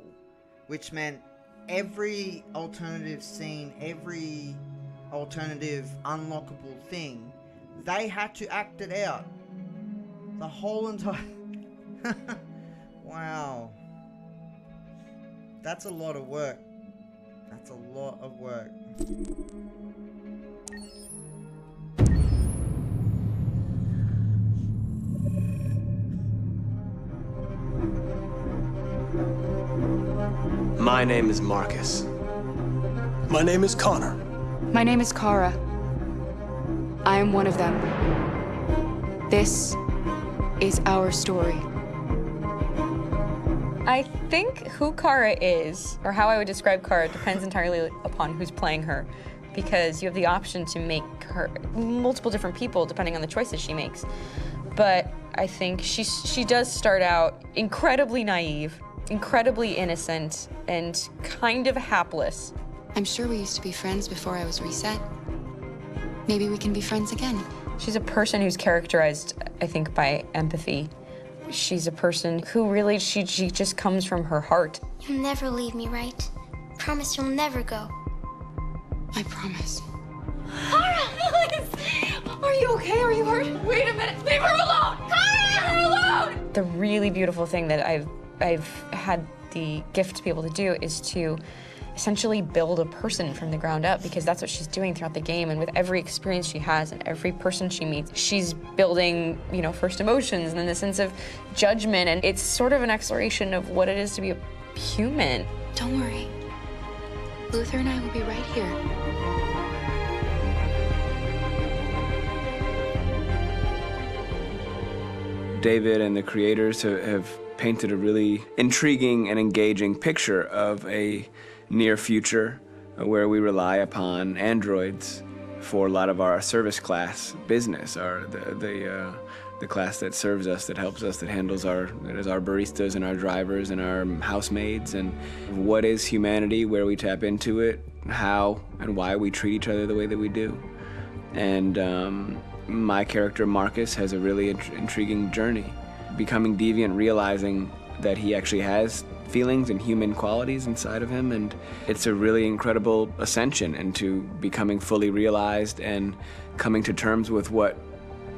which meant every alternative scene, every alternative unlockable thing, they had to act it out. The whole entire... Wow. That's a lot of work. That's a lot of work. My name is Marcus. My name is Connor. My name is Kara. I am one of them. This is our story. I think who Kara is, or how I would describe Kara, depends entirely upon who's playing her, because you have the option to make her multiple different people depending on the choices she makes. But I think she does start out incredibly naive, incredibly innocent, and kind of hapless. I'm sure we used to be friends before I was reset. Maybe we can be friends again. She's a person who's characterized, I think, by empathy. She's a person who really, she just comes from her heart. You'll never leave me, right? Promise you'll never go. I promise. Kara, please! Are you okay? Are you hurt? Wait a minute. Leave her alone! Kara, leave her alone! The really beautiful thing that I've had the gift to be able to do is to essentially build a person from the ground up, because that's what she's doing throughout the game. And with every experience she has and every person she meets, she's building, you know, first emotions and then the sense of judgment. And it's sort of an exploration of what it is to be a human. Don't worry. Luther and I will be right here. David and the creators have painted a really intriguing and engaging picture of a near future where we rely upon androids for a lot of our service class business, the class that serves us, that helps us, that handles our baristas and our drivers and our housemaids. And what is humanity, where we tap into it, how and why we treat each other the way that we do. And my character Marcus has a really intriguing journey, becoming deviant, realizing that he actually has feelings and human qualities inside of him, and it's a really incredible ascension into becoming fully realized and coming to terms with what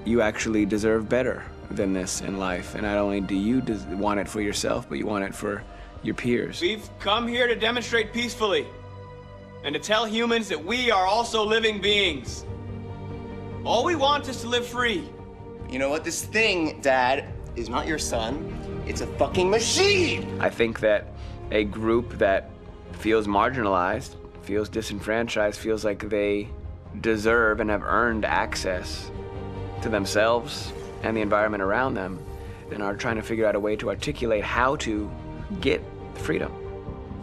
you actually deserve better than this in life. And not only do you want it for yourself, but you want it for your peers. We've come here to demonstrate peacefully and to tell humans that we are also living beings. All we want is to live free. You know what? This thing, Dad, is not your son. It's a fucking machine! I think that a group that feels marginalized, feels disenfranchised, feels like they deserve and have earned access to themselves and the environment around them, and are trying to figure out a way to articulate how to get freedom.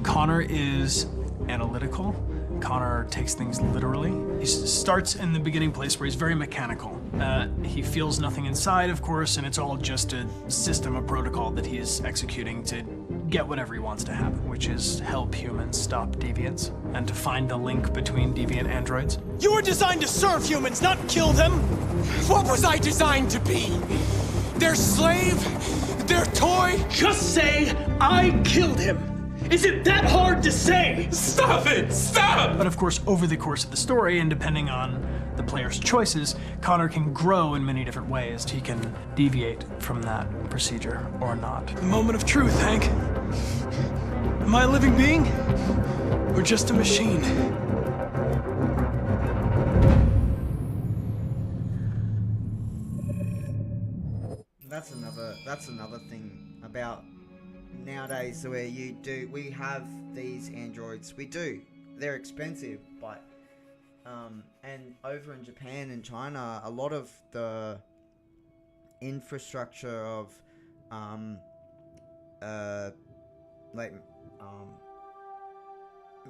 Connor is analytical. Connor takes things literally. He starts in the beginning place where he's very mechanical. He feels nothing inside, of course, and it's all just a system, a protocol that he is executing to get whatever he wants to happen, which is help humans stop deviants and to find the link between deviant androids. You were designed to serve humans, not kill them. What was I designed to be? Their slave? Their toy? Just say, I killed him. Is it that hard to say? Stop it! Stop! But of course, over the course of the story, and depending on the player's choices, Connor can grow in many different ways. He can deviate from that procedure or not. The moment of truth, Hank. Am I a living being? Or just a machine? That's another thing about nowadays, where we have these androids. We do. They're expensive, but and over in Japan and China, a lot of the infrastructure of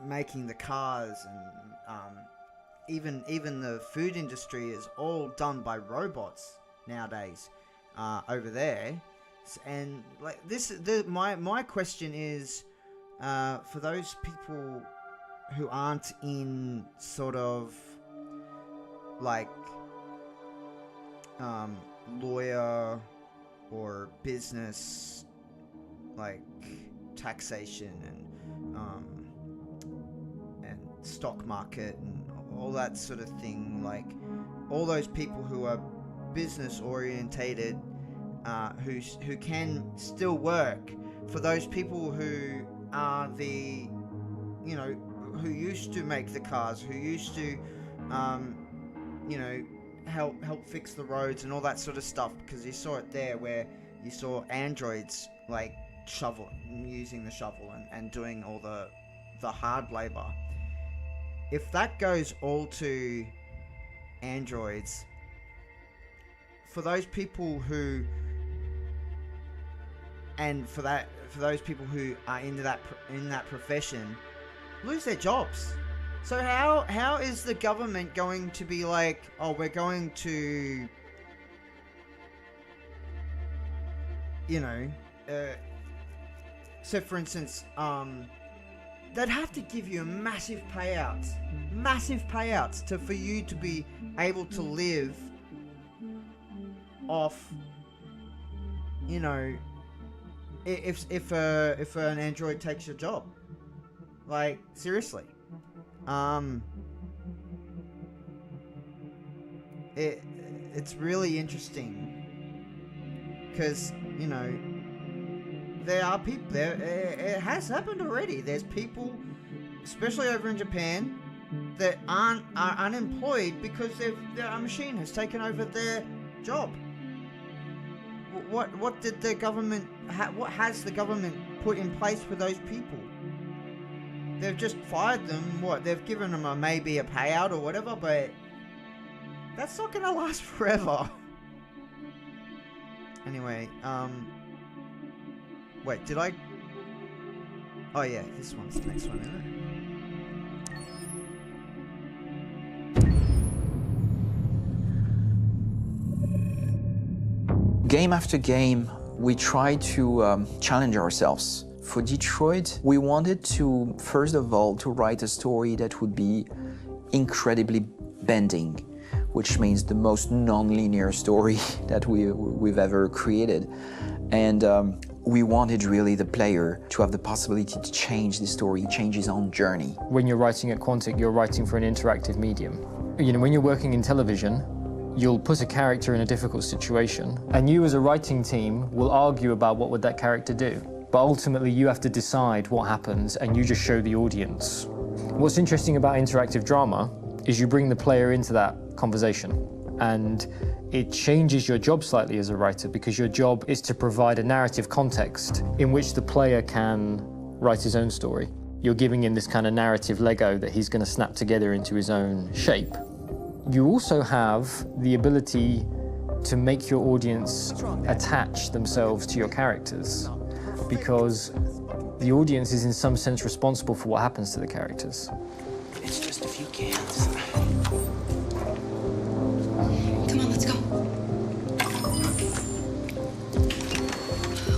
making the cars and even the food industry is all done by robots nowadays over there. And like my question is, for those people who aren't in sort of like lawyer or business, like taxation and stock market and all that sort of thing, like all those people who are business orientated, who can still work, for those people who are the, you know, who used to make the cars, who used to, you know, help fix the roads and all that sort of stuff, because you saw it there where you saw androids like using the shovel and doing all the hard labor. If that goes all to androids, for those people who, and for those people who are in that profession, lose their jobs. So how is the government going to be like, oh, we're going to, you know, so for instance, they'd have to give you massive payouts for you to be able to live off, you know, if an android takes your job. Like, seriously. it's really interesting because, you know, there are people there. It has happened already. There's people, especially over in Japan, that are unemployed because a machine has taken over their job. What did the government? What has the government put in place for those people? They've just fired them. What? They've given them maybe a payout or whatever, but that's not gonna last forever. Anyway, wait, did I? Oh yeah, this one's the next one, isn't it? Game after game, we try to challenge ourselves. For Detroit, we wanted to, first of all, to write a story that would be incredibly bending, which means the most non-linear story that we've ever created. And we wanted really the player to have the possibility to change the story, change his own journey. When you're writing at Quantic, you're writing for an interactive medium. You know, when you're working in television, you'll put a character in a difficult situation, and you as a writing team will argue about what would that character do. But ultimately, you have to decide what happens, and you just show the audience. What's interesting about interactive drama is you bring the player into that conversation, and it changes your job slightly as a writer, because your job is to provide a narrative context in which the player can write his own story. You're giving him this kind of narrative Lego that he's going to snap together into his own shape. You also have the ability to make your audience attach themselves to your characters, because the audience is in some sense responsible for what happens to the characters. It's just a few cans. Come on, let's go.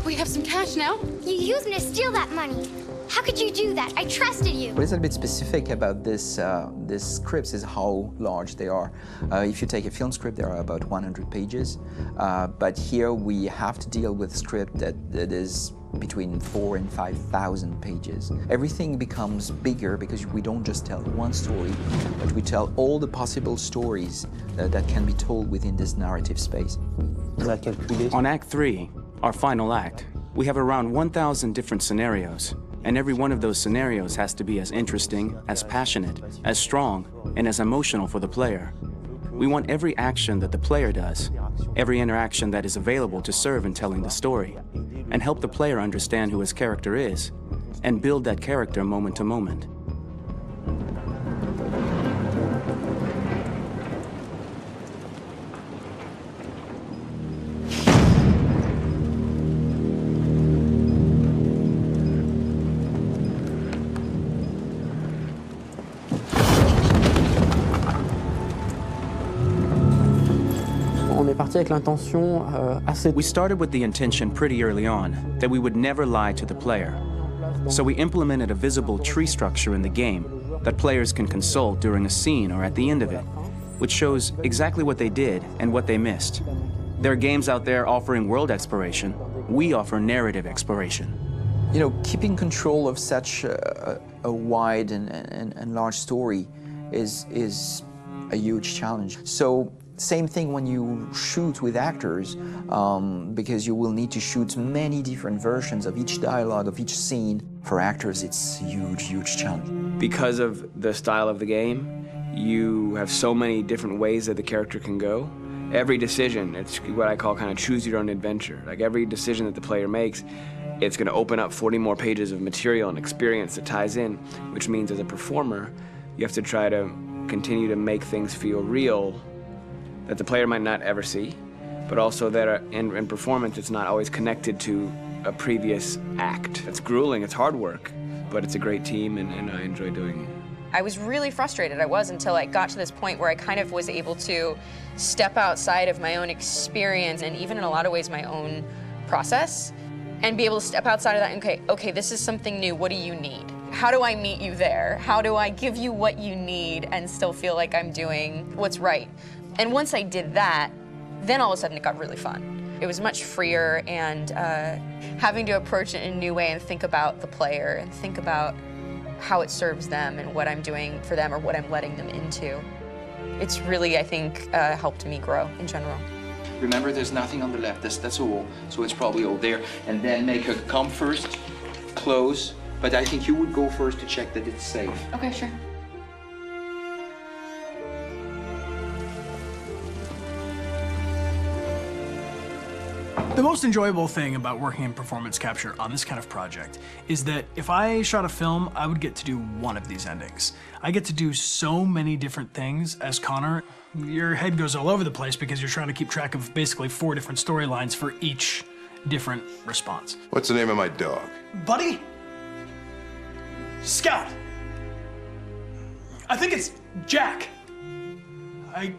We have some cash now. You used me to steal that money. How could you do that? I trusted you. What is a bit specific about these scripts is how large they are. If you take a film script, there are about 100 pages. But here we have to deal with a script that is between 4,000 and 5,000 pages. Everything becomes bigger because we don't just tell one story, but we tell all the possible stories that can be told within this narrative space. On Act 3, our final act, we have around 1,000 different scenarios. And every one of those scenarios has to be as interesting, as passionate, as strong, and as emotional for the player. We want every action that the player does, every interaction that is available to serve in telling the story, and help the player understand who his character is, and build that character moment to moment. We started with the intention pretty early on that we would never lie to the player. So we implemented a visible tree structure in the game that players can consult during a scene or at the end of it, which shows exactly what they did and what they missed. There are games out there offering world exploration. We offer narrative exploration. You know, keeping control of such a wide and large story is a huge challenge. So same thing when you shoot with actors, because you will need to shoot many different versions of each dialogue, of each scene. For actors, it's a huge, huge challenge. Because of the style of the game, you have so many different ways that the character can go. Every decision, it's what I call kind of choose your own adventure. Like every decision that the player makes, it's going to open up 40 more pages of material and experience that ties in, which means as a performer, you have to try to continue to make things feel real that the player might not ever see, but also that in performance, it's not always connected to a previous act. It's grueling, it's hard work, but it's a great team, and I enjoy doing it. I was really frustrated, until I got to this point where I kind of was able to step outside of my own experience and even in a lot of ways my own process, and be able to step outside of that and okay, this is something new, what do you need? How do I meet you there? How do I give you what you need and still feel like I'm doing what's right? And once I did that, then all of a sudden it got really fun. It was much freer, and having to approach it in a new way and think about the player and think about how it serves them and what I'm doing for them or what I'm letting them into. it's really, I think, helped me grow in general. Remember, there's nothing on the left. That's a wall, so it's probably all there. And then make her come first, close. But I think you would go first to check that it's safe. Okay, sure. The most enjoyable thing about working in performance capture on this kind of project is that if I shot a film, I would get to do one of these endings. I get to do so many different things as Connor. Your head goes all over the place because you're trying to keep track of basically 4 different storylines for each different response. What's the name of my dog? Buddy? Scout. I think it's Jack. I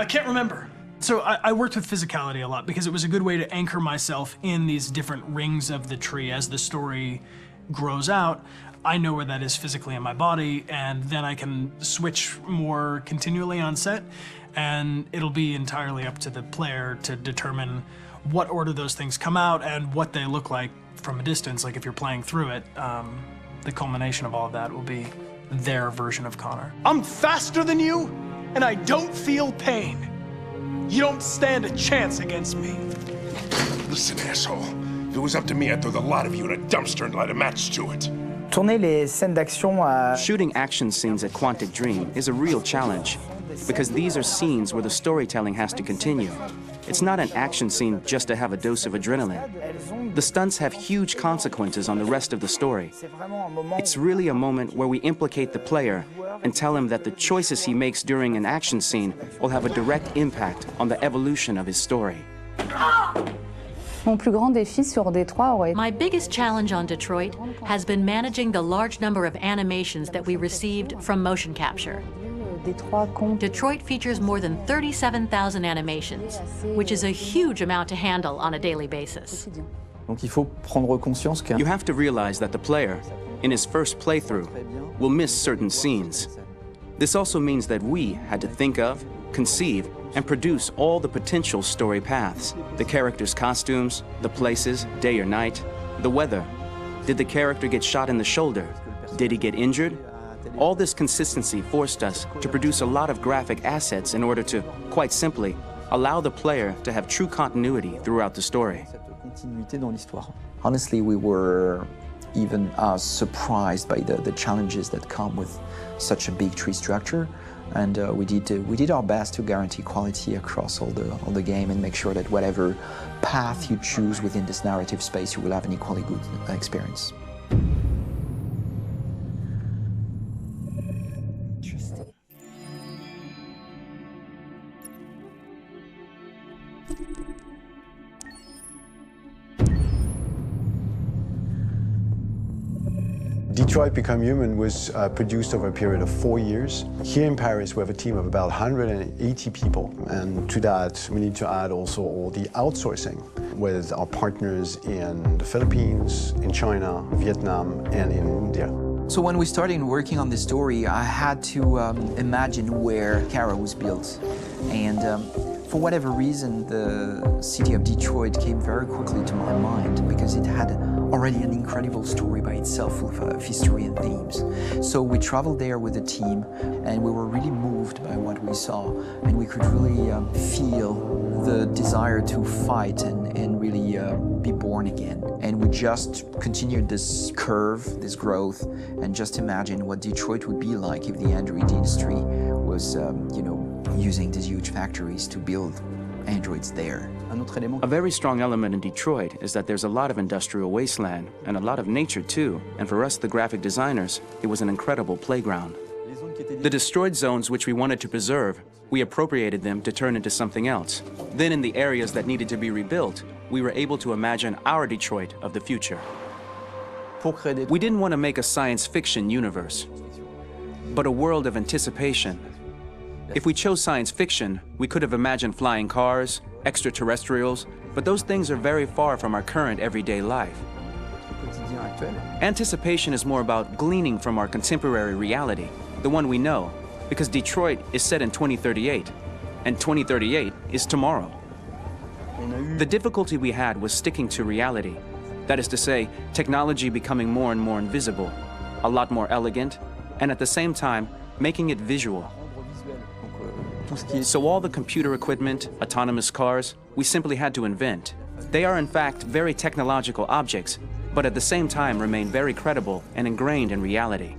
can't remember. So I worked with physicality a lot because it was a good way to anchor myself in these different rings of the tree as the story grows out. I know where that is physically in my body, and then I can switch more continually on set, and it'll be entirely up to the player to determine what order those things come out and what they look like from a distance. Like if you're playing through it, the culmination of all of that will be their version of Connor. I'm faster than you, and I don't feel pain. You don't stand a chance against me. Listen, asshole. If it was up to me, I'd throw the lot of you in a dumpster and light a match to it. Shooting action scenes at Quantic Dream is a real challenge because these are scenes where the storytelling has to continue. It's not an action scene just to have a dose of adrenaline. The stunts have huge consequences on the rest of the story. It's really a moment where we implicate the player and tell him that the choices he makes during an action scene will have a direct impact on the evolution of his story. My biggest challenge on Detroit has been managing the large number of animations that we received from motion capture. Detroit features more than 37,000 animations, which is a huge amount to handle on a daily basis. You have to realize that the player, in his first playthrough, will miss certain scenes. This also means that we had to think of, conceive, and produce all the potential story paths. The characters' costumes, the places, day or night, the weather. Did the character get shot in the shoulder? Did he get injured? All this consistency forced us to produce a lot of graphic assets in order to, quite simply, allow the player to have true continuity throughout the story. Honestly, we were even surprised by the challenges that come with such a big tree structure. And we did our best to guarantee quality across all the game and make sure that whatever path you choose within this narrative space, you will have an equally good experience. Detroit Become Human was produced over a period of 4 years. Here in Paris, we have a team of about 180 people. And to that, we need to add also all the outsourcing with our partners in the Philippines, in China, Vietnam, and in India. So when we started working on this story, I had to imagine where Kara was built. And for whatever reason, the city of Detroit came very quickly to my mind because it had already an incredible story by itself of history and themes. So we traveled there with the team and we were really moved by what we saw, and we could really feel the desire to fight and really be born again. And we just continued this curve, this growth, and just imagine what Detroit would be like if the Android industry was, using these huge factories to build androids there. A very strong element in Detroit is that there's a lot of industrial wasteland and a lot of nature too. And for us, the graphic designers, it was an incredible playground. The destroyed zones which we wanted to preserve, we appropriated them to turn into something else. Then in the areas that needed to be rebuilt, we were able to imagine our Detroit of the future. We didn't want to make a science fiction universe, but a world of anticipation. If we chose science fiction, we could have imagined flying cars, extraterrestrials, but those things are very far from our current everyday life. Anticipation is more about gleaning from our contemporary reality, the one we know, because Detroit is set in 2038, and 2038 is tomorrow. The difficulty we had was sticking to reality. That is to say, technology becoming more and more invisible, a lot more elegant, and at the same time, making it visual. So all the computer equipment, autonomous cars, we simply had to invent. They are in fact very technological objects, but at the same time remain very credible and ingrained in reality.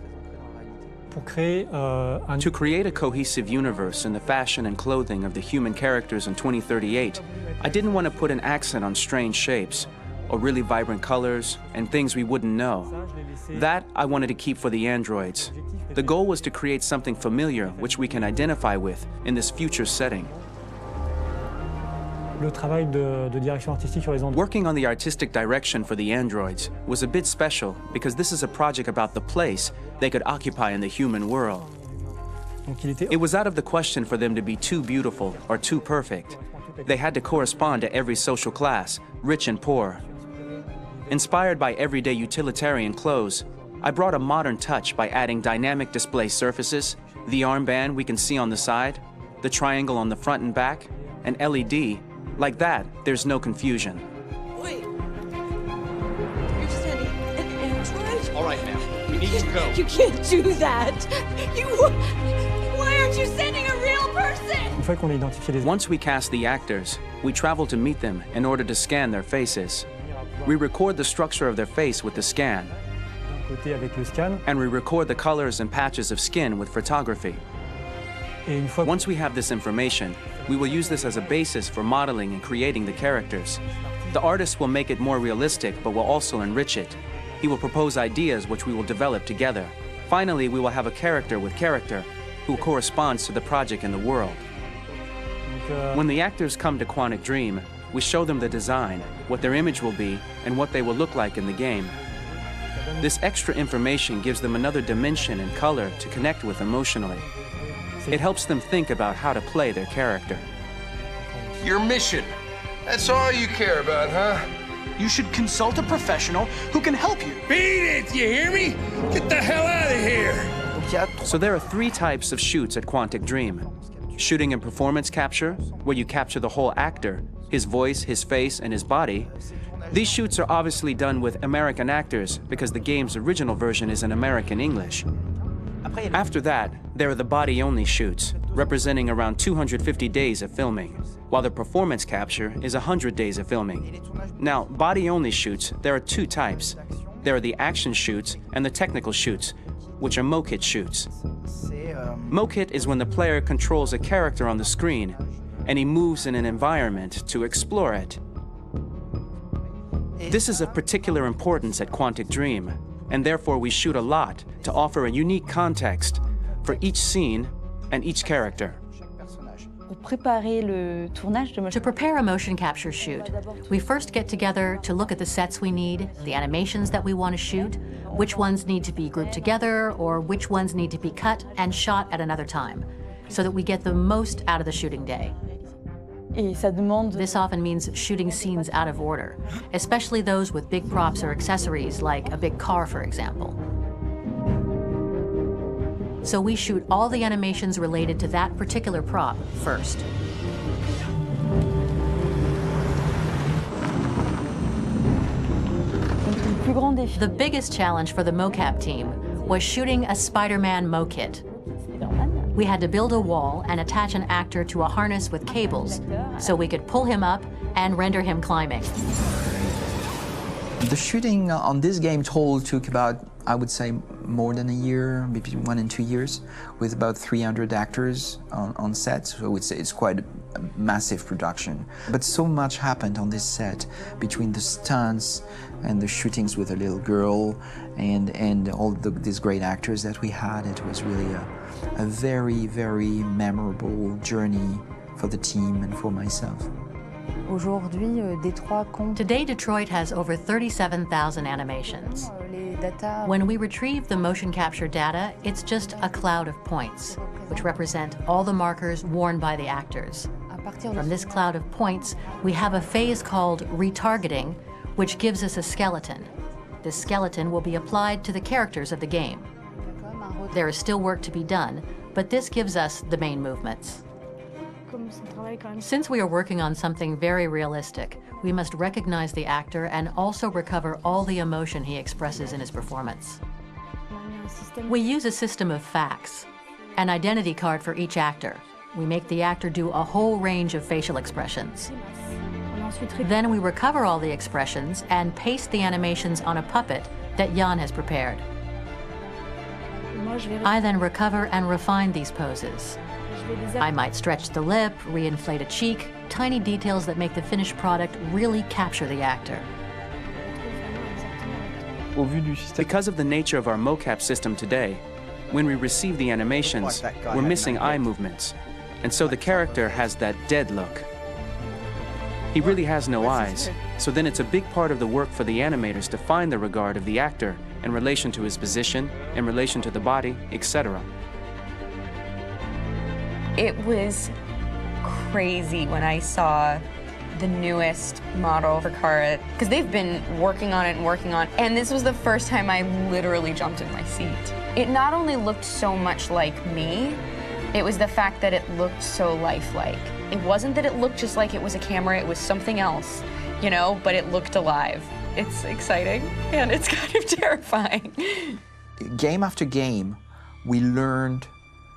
To create a cohesive universe in the fashion and clothing of the human characters in 2038, I didn't want to put an accent on strange shapes, or really vibrant colors, and things we wouldn't know. That I wanted to keep for the androids. The goal was to create something familiar which we can identify with in this future setting. Working on the artistic direction for the androids was a bit special because this is a project about the place they could occupy in the human world. It was out of the question for them to be too beautiful or too perfect. They had to correspond to every social class, rich and poor. Inspired by everyday utilitarian clothes, I brought a modern touch by adding dynamic display surfaces, the armband we can see on the side, the triangle on the front and back, an LED. Like that, there's no confusion. Wait. You're sending an android? All right, now, we need to go. You can't do that. Why aren't you sending a real person? Once we cast the actors, we travel to meet them in order to scan their faces. We record the structure of their face with the scan. And we record the colors and patches of skin with photography. Once we have this information, we will use this as a basis for modeling and creating the characters. The artist will make it more realistic, but will also enrich it. He will propose ideas which we will develop together. Finally, we will have a character with character who corresponds to the project and the world. When the actors come to Quantic Dream, we show them the design, what their image will be, and what they will look like in the game. This extra information gives them another dimension and color to connect with emotionally. It helps them think about how to play their character. Your mission. That's all you care about, huh? You should consult a professional who can help you. Beat it, you hear me? Get the hell out of here! So there are 3 types of shoots at Quantic Dream. Shooting and performance capture, where you capture the whole actor, his voice, his face, and his body. These shoots are obviously done with American actors because the game's original version is in American English. After that, there are the body-only shoots, representing around 250 days of filming, while the performance capture is 100 days of filming. Now, body-only shoots, there are 2 types. There are the action shoots and the technical shoots, which are mokit shoots. Mokit is when the player controls a character on the screen, and he moves in an environment to explore it. This is of particular importance at Quantic Dream, and therefore we shoot a lot to offer a unique context for each scene and each character. To prepare a motion capture shoot, we first get together to look at the sets we need, the animations that we want to shoot, which ones need to be grouped together, or which ones need to be cut and shot at another time, so that we get the most out of the shooting day. This often means shooting scenes out of order, especially those with big props or accessories, like a big car, for example. So we shoot all the animations related to that particular prop first. The biggest challenge for the mocap team was shooting a Spider-Man mokit. We had to build a wall and attach an actor to a harness with cables so we could pull him up and render him climbing. The shooting on this game total took about, I would say, more than a year, maybe 1 and 2 years, with about 300 actors on set. So it's quite a massive production. But so much happened on this set between the stunts and the shootings with a little girl and all these great actors that we had. It was really a very, very memorable journey for the team and for myself. Today, Detroit has over 37,000 animations. When we retrieve the motion capture data, it's just a cloud of points, which represent all the markers worn by the actors. From this cloud of points, we have a phase called retargeting, which gives us a skeleton. This skeleton will be applied to the characters of the game. There is still work to be done, but this gives us the main movements. Since we are working on something very realistic, we must recognize the actor and also recover all the emotion he expresses in his performance. We use a system of facts, an identity card for each actor, We make the actor do a whole range of facial expressions. Then we recover all the expressions and paste the animations on a puppet that Jan has prepared. I then recover and refine these poses. I might stretch the lip, reinflate a cheek, tiny details that make the finished product really capture the actor. Because of the nature of our mocap system today, when we receive the animations, we're missing eye movements, and so the character has that dead look. He really has no eyes, so then it's a big part of the work for the animators to find the regard of the actor in relation to his position, in relation to the body, etc. It was crazy when I saw the newest model for Kara, because they've been working on it and working on it, and this was the first time I literally jumped in my seat. It not only looked so much like me, it was the fact that it looked so lifelike. It wasn't that it looked just like it was a camera, it was something else, you know, but it looked alive. It's exciting, and it's kind of terrifying. Game after game, we learned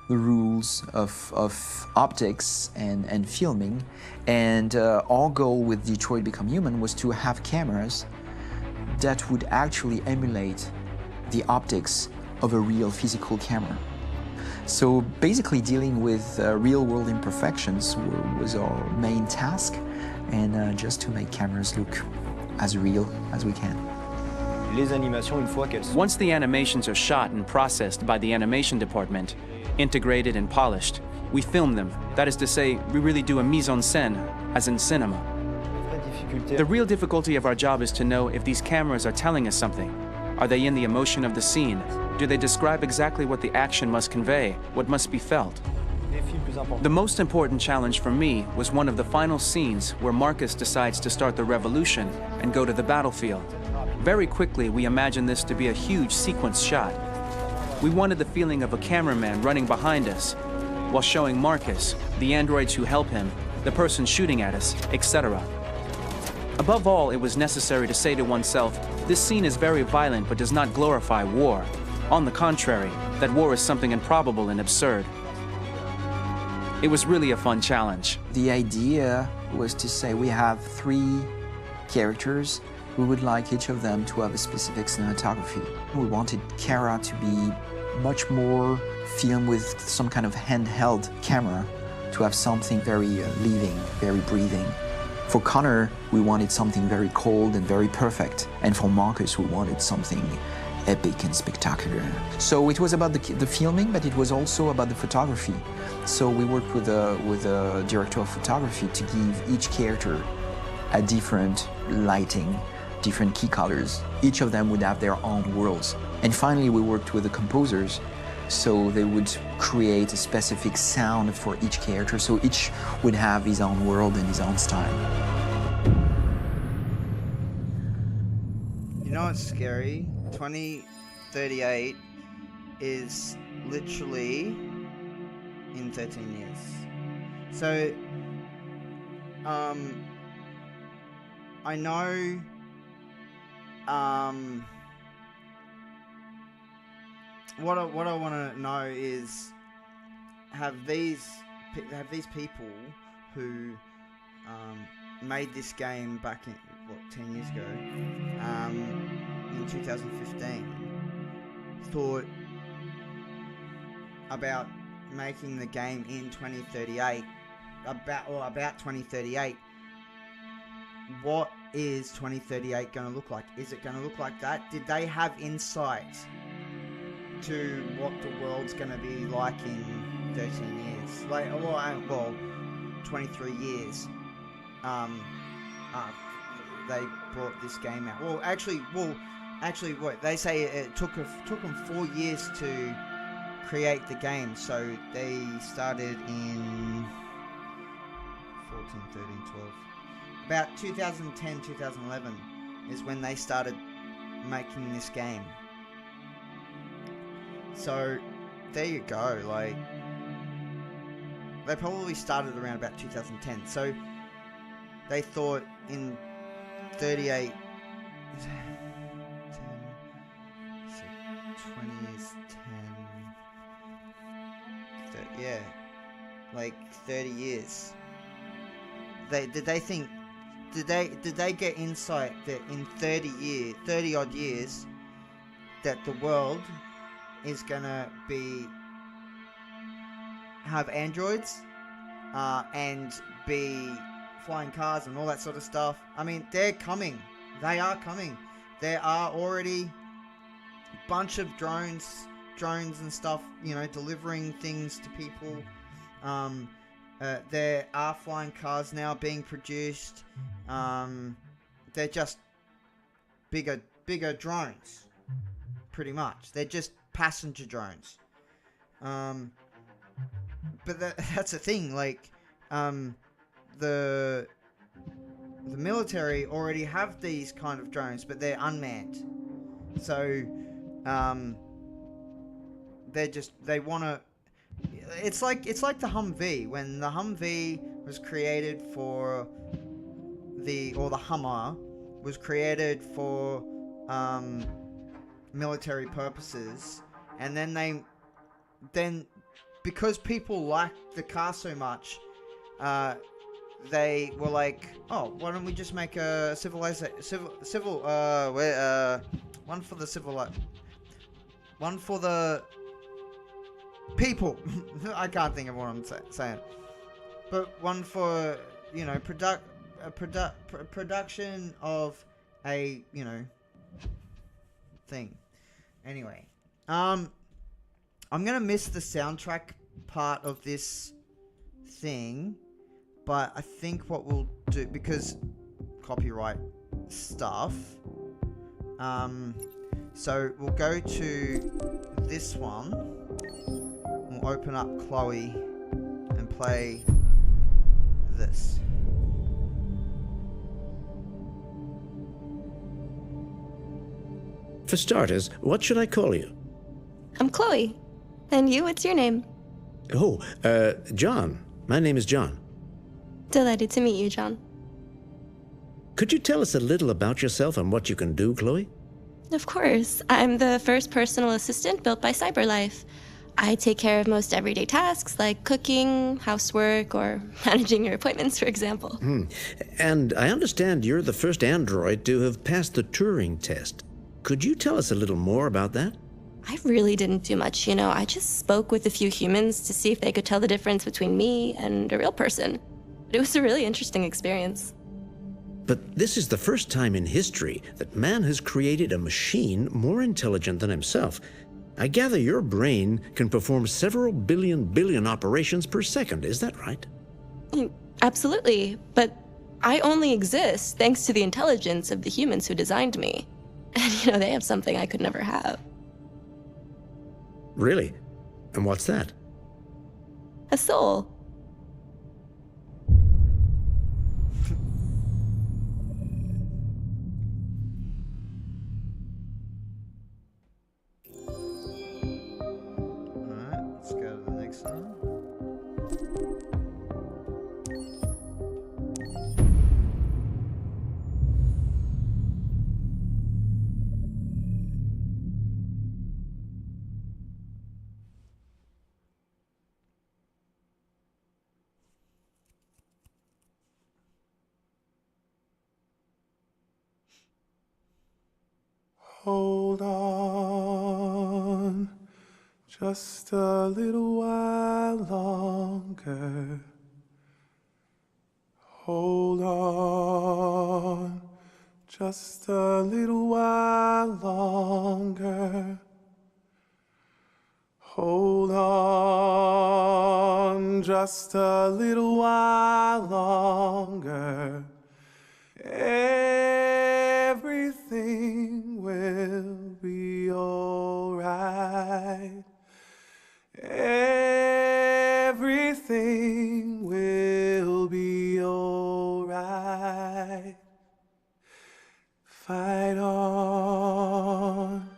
the rules of optics and filming, and our goal with Detroit Become Human was to have cameras that would actually emulate the optics of a real physical camera. So basically dealing with real-world imperfections was our main task, and just to make cameras look as real as we can. Once the animations are shot and processed by the animation department, integrated and polished, we film them. That is to say, we really do a mise en scène, as in cinema. The real difficulty of our job is to know if these cameras are telling us something. Are they in the emotion of the scene? Do they describe exactly what the action must convey, what must be felt? The most important challenge for me was one of the final scenes where Marcus decides to start the revolution and go to the battlefield. Very quickly, we imagined this to be a huge sequence shot. We wanted the feeling of a cameraman running behind us while showing Marcus, the androids who help him, the person shooting at us, etc. Above all, it was necessary to say to oneself, this scene is very violent but does not glorify war. On the contrary, that war is something improbable and absurd. It was really a fun challenge. The idea was to say we have 3 characters. We would like each of them to have a specific cinematography. We wanted Kara to be much more filmed with some kind of handheld camera, to have something very living, very breathing. For Connor, we wanted something very cold and very perfect. And for Marcus, we wanted something epic and spectacular. So it was about the filming, but it was also about the photography. So we worked with a director of photography to give each character a different lighting, different key colors. Each of them would have their own worlds. And finally, we worked with the composers, so they would create a specific sound for each character, so each would have his own world and his own style. You know what's scary? 2038 is literally in 13 years. So, I know, what I want to know is, have these people who made this game back in 10 years ago, in 2015, thought about making the game in 2038, about 2038. What is 2038 going to look like? Is it going to look like that? Did they have insight to what the world's going to be like in 13 years? Like, well, 23 years. They brought this game out. Well, actually, what they say, it took them 4 years to create the game. So they started in 14, 13, 12. About 2010, 2011 is when they started making this game. So there you go. Like, they probably started around about 2010. So they thought in 38, 10, so 20 is 10, 30, yeah. like 30 years. Did they get insight that in 30 odd years, that the world is gonna have androids, and be flying cars and all that sort of stuff? I mean, they're coming. They are coming. There are already a bunch of drones and stuff, you know, delivering things to people. There are flying cars now being produced. They're just bigger drones, pretty much. They're just passenger drones. But that's the thing, like, the military already have these kind of drones, but they're unmanned. So, they want to. It's like the Humvee. When the Humvee was created for the Hummer was created for military purposes, and then because people liked the car so much, they were like, oh, why don't we just make a one for the people. I can't think of what I'm saying, but one for, you know, production of a, you know, thing. Anyway, I'm gonna miss the soundtrack part of this thing, but I think what we'll do, because copyright stuff, so we'll go to this one. We'll open up Chloe and play this. For starters, what should I call you? I'm Chloe. And you, what's your name? Oh, John. My name is John. Delighted to meet you, John. Could you tell us a little about yourself and what you can do, Chloe? Of course. I'm the first personal assistant built by CyberLife. I take care of most everyday tasks like cooking, housework, or managing your appointments, for example. And I understand you're the first android to have passed the Turing test. Could you tell us a little more about that? I really didn't do much, you know. I just spoke with a few humans to see if they could tell the difference between me and a real person. But it was a really interesting experience. But this is the first time in history that man has created a machine more intelligent than himself. I gather your brain can perform several billion operations per second, is that right? Absolutely, but I only exist thanks to the intelligence of the humans who designed me. And, you know, they have something I could never have. Really? And what's that? A soul. Alright, let's go to the next one. Hold on, just a little while longer. Hold on, just a little while longer. Hold on, just a little while longer. Everything will be alright. Everything will be alright. Fight on,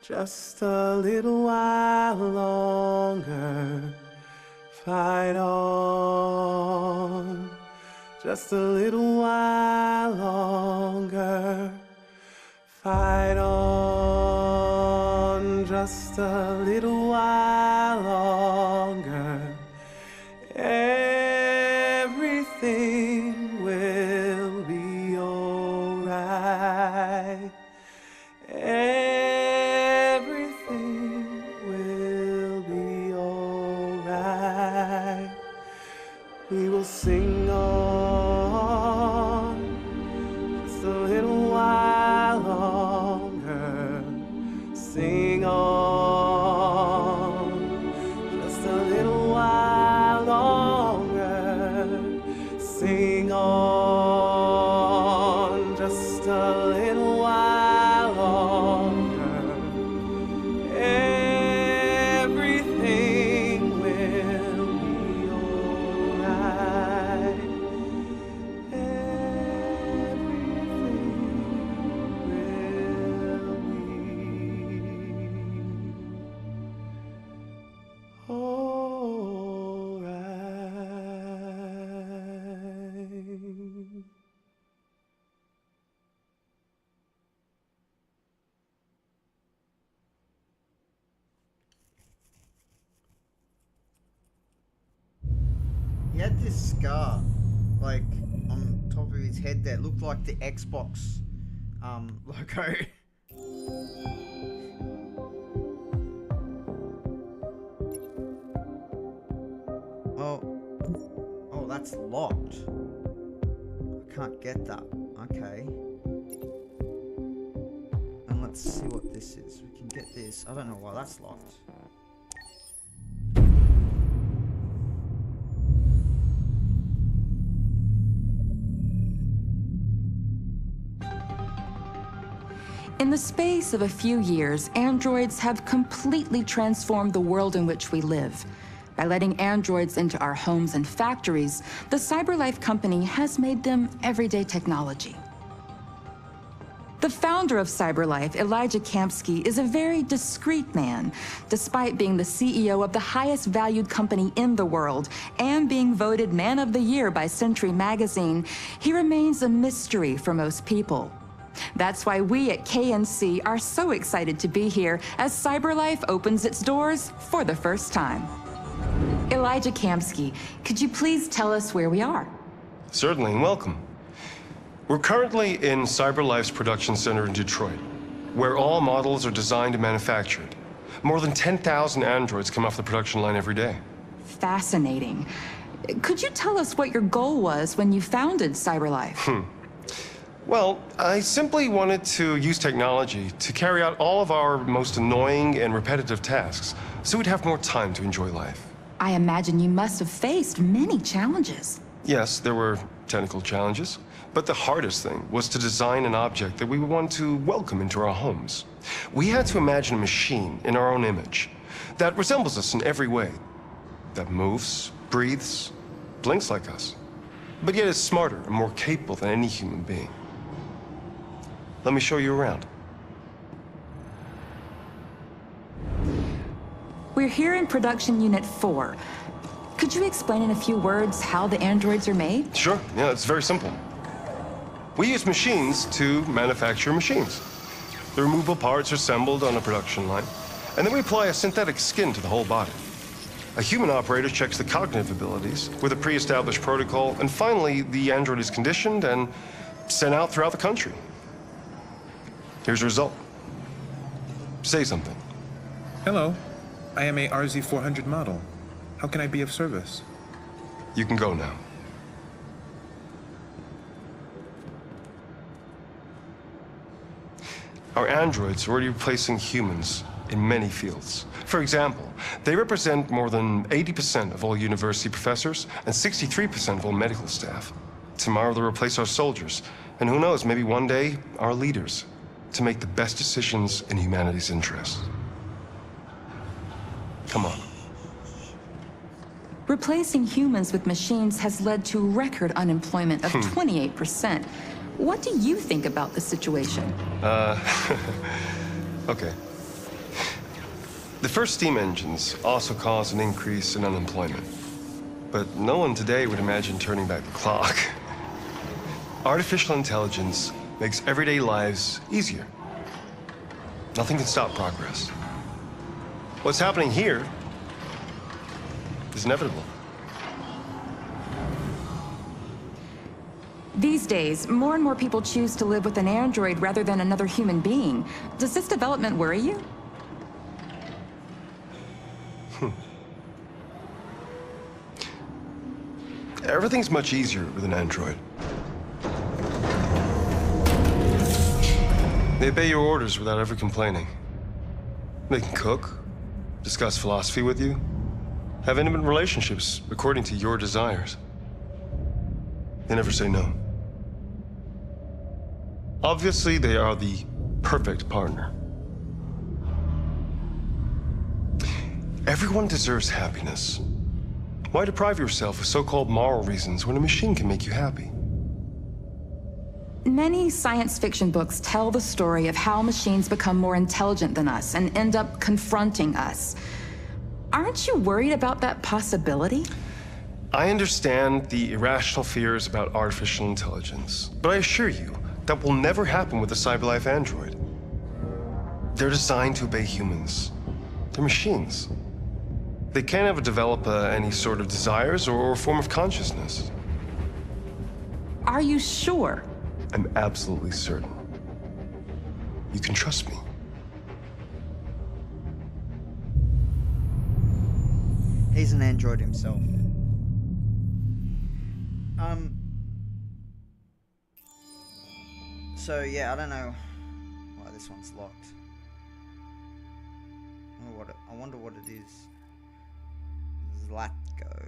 just a little while longer. Fight on, just a little while longer. Fight on, just a little while longer. He had this scar, like, on top of his head that looked like the Xbox logo. Oh, that's locked. I can't get that. Okay. And let's see what this is. We can get this. I don't know why that's locked. In the space of a few years, androids have completely transformed the world in which we live. By letting androids into our homes and factories, the CyberLife company has made them everyday technology. The founder of CyberLife, Elijah Kamsky, is a very discreet man. Despite being the CEO of the highest valued company in the world and being voted Man of the Year by Century Magazine, he remains a mystery for most people. That's why we at KNC are so excited to be here as CyberLife opens its doors for the first time. Elijah Kamsky, could you please tell us where we are? Certainly, and welcome. We're currently in CyberLife's production center in Detroit, where all models are designed and manufactured. More than 10,000 androids come off the production line every day. Fascinating. Could you tell us what your goal was when you founded CyberLife? Well, I simply wanted to use technology to carry out all of our most annoying and repetitive tasks, so we'd have more time to enjoy life. I imagine you must have faced many challenges. Yes, there were technical challenges, but the hardest thing was to design an object that we would want to welcome into our homes. We had to imagine a machine in our own image that resembles us in every way, that moves, breathes, blinks like us, but yet is smarter and more capable than any human being. Let me show you around. We're here in Production Unit 4. Could you explain in a few words how the androids are made? Sure, yeah, it's very simple. We use machines to manufacture machines. The removable parts are assembled on a production line, and then we apply a synthetic skin to the whole body. A human operator checks the cognitive abilities with a pre-established protocol, and finally, the android is conditioned and sent out throughout the country. Here's the result. Say something. Hello. I am a RZ400 model. How can I be of service? You can go now. Our androids are already replacing humans in many fields. For example, they represent more than 80% of all university professors and 63% of all medical staff. Tomorrow they'll replace our soldiers, and who knows, maybe one day, our leaders, to make the best decisions in humanity's interest. Come on. Replacing humans with machines has led to record unemployment of 28%. What do you think about the situation? Okay. The first steam engines also caused an increase in unemployment. But no one today would imagine turning back the clock. Artificial intelligence makes everyday lives easier. Nothing can stop progress. What's happening here is inevitable. These days, more and more people choose to live with an android rather than another human being. Does this development worry you? Everything's much easier with an android. They obey your orders without ever complaining. They can cook, discuss philosophy with you, have intimate relationships according to your desires. They never say no. Obviously, they are the perfect partner. Everyone deserves happiness. Why deprive yourself of so-called moral reasons when a machine can make you happy? Many science fiction books tell the story of how machines become more intelligent than us and end up confronting us. Aren't you worried about that possibility? I understand the irrational fears about artificial intelligence, but I assure you that will never happen with a CyberLife android. They're designed to obey humans. They're machines. They can't ever develop any sort of desires or form of consciousness. Are you sure? I'm absolutely certain. You can trust me. He's an android himself. So yeah, I don't know why this one's locked. I wonder what it is. Zlatko.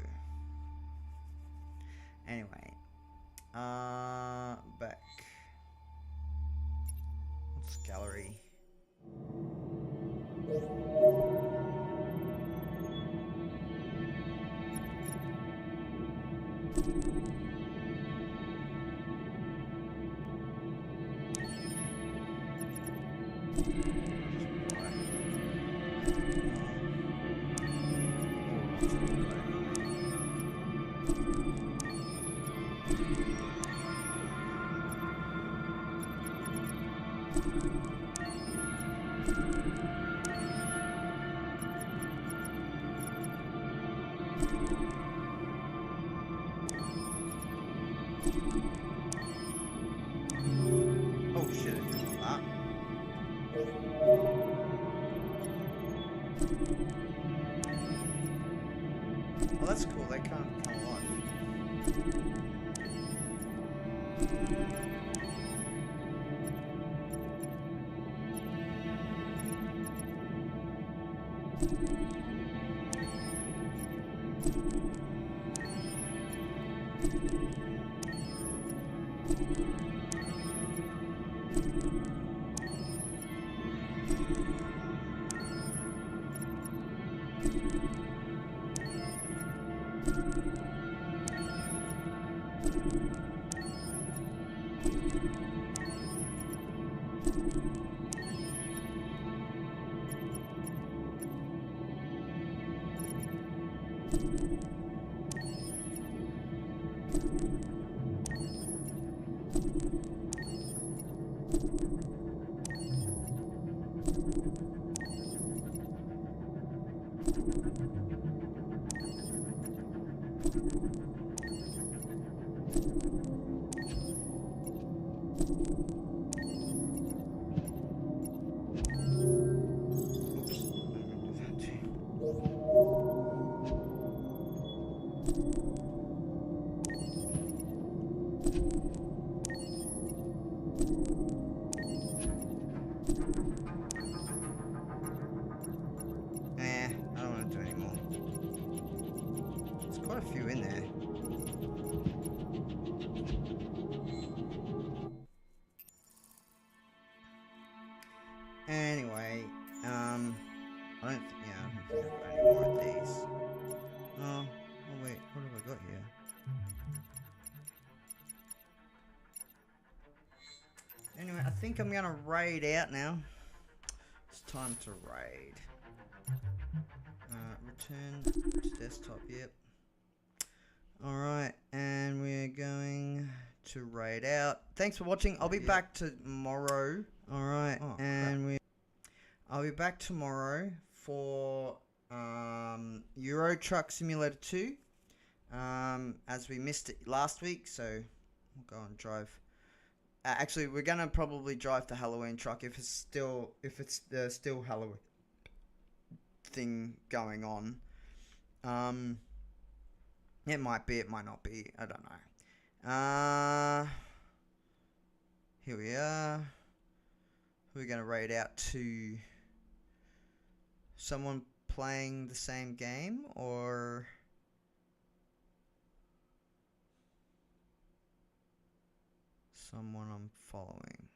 Anyway, back. What's gallery? Oh shit, I didn't know that. Well, that's cool, they can't come alive. I don't want to do anymore. There's quite a few in there. Anyway, I don't think I've got any more of these. Oh wait, what have I got here? Anyway, I think I'm gonna raid out now. It's time to raid. Return to desktop, yep. Alright, and we're going to raid out. Thanks for watching. I'll be back tomorrow. Alright, I'll be back tomorrow for Euro Truck Simulator 2. As we missed it last week, so we'll go and drive. Actually, we're gonna probably drive the Halloween truck if it's still Halloween thing going on. It might be, it might not be, I don't know. Here we are. We're gonna raid out to someone playing the same game, or someone I'm following.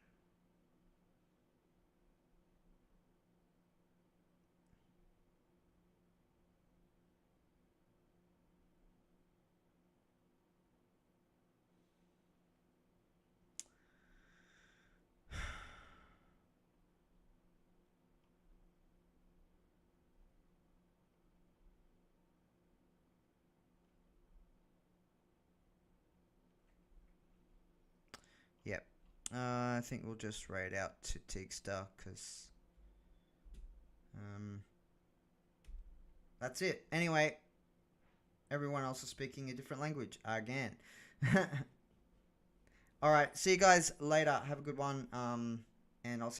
Yep. I think we'll just raid out to Tigstar because That's it. Anyway, everyone else is speaking a different language again. All right, see you guys later. Have a good one. And I'll see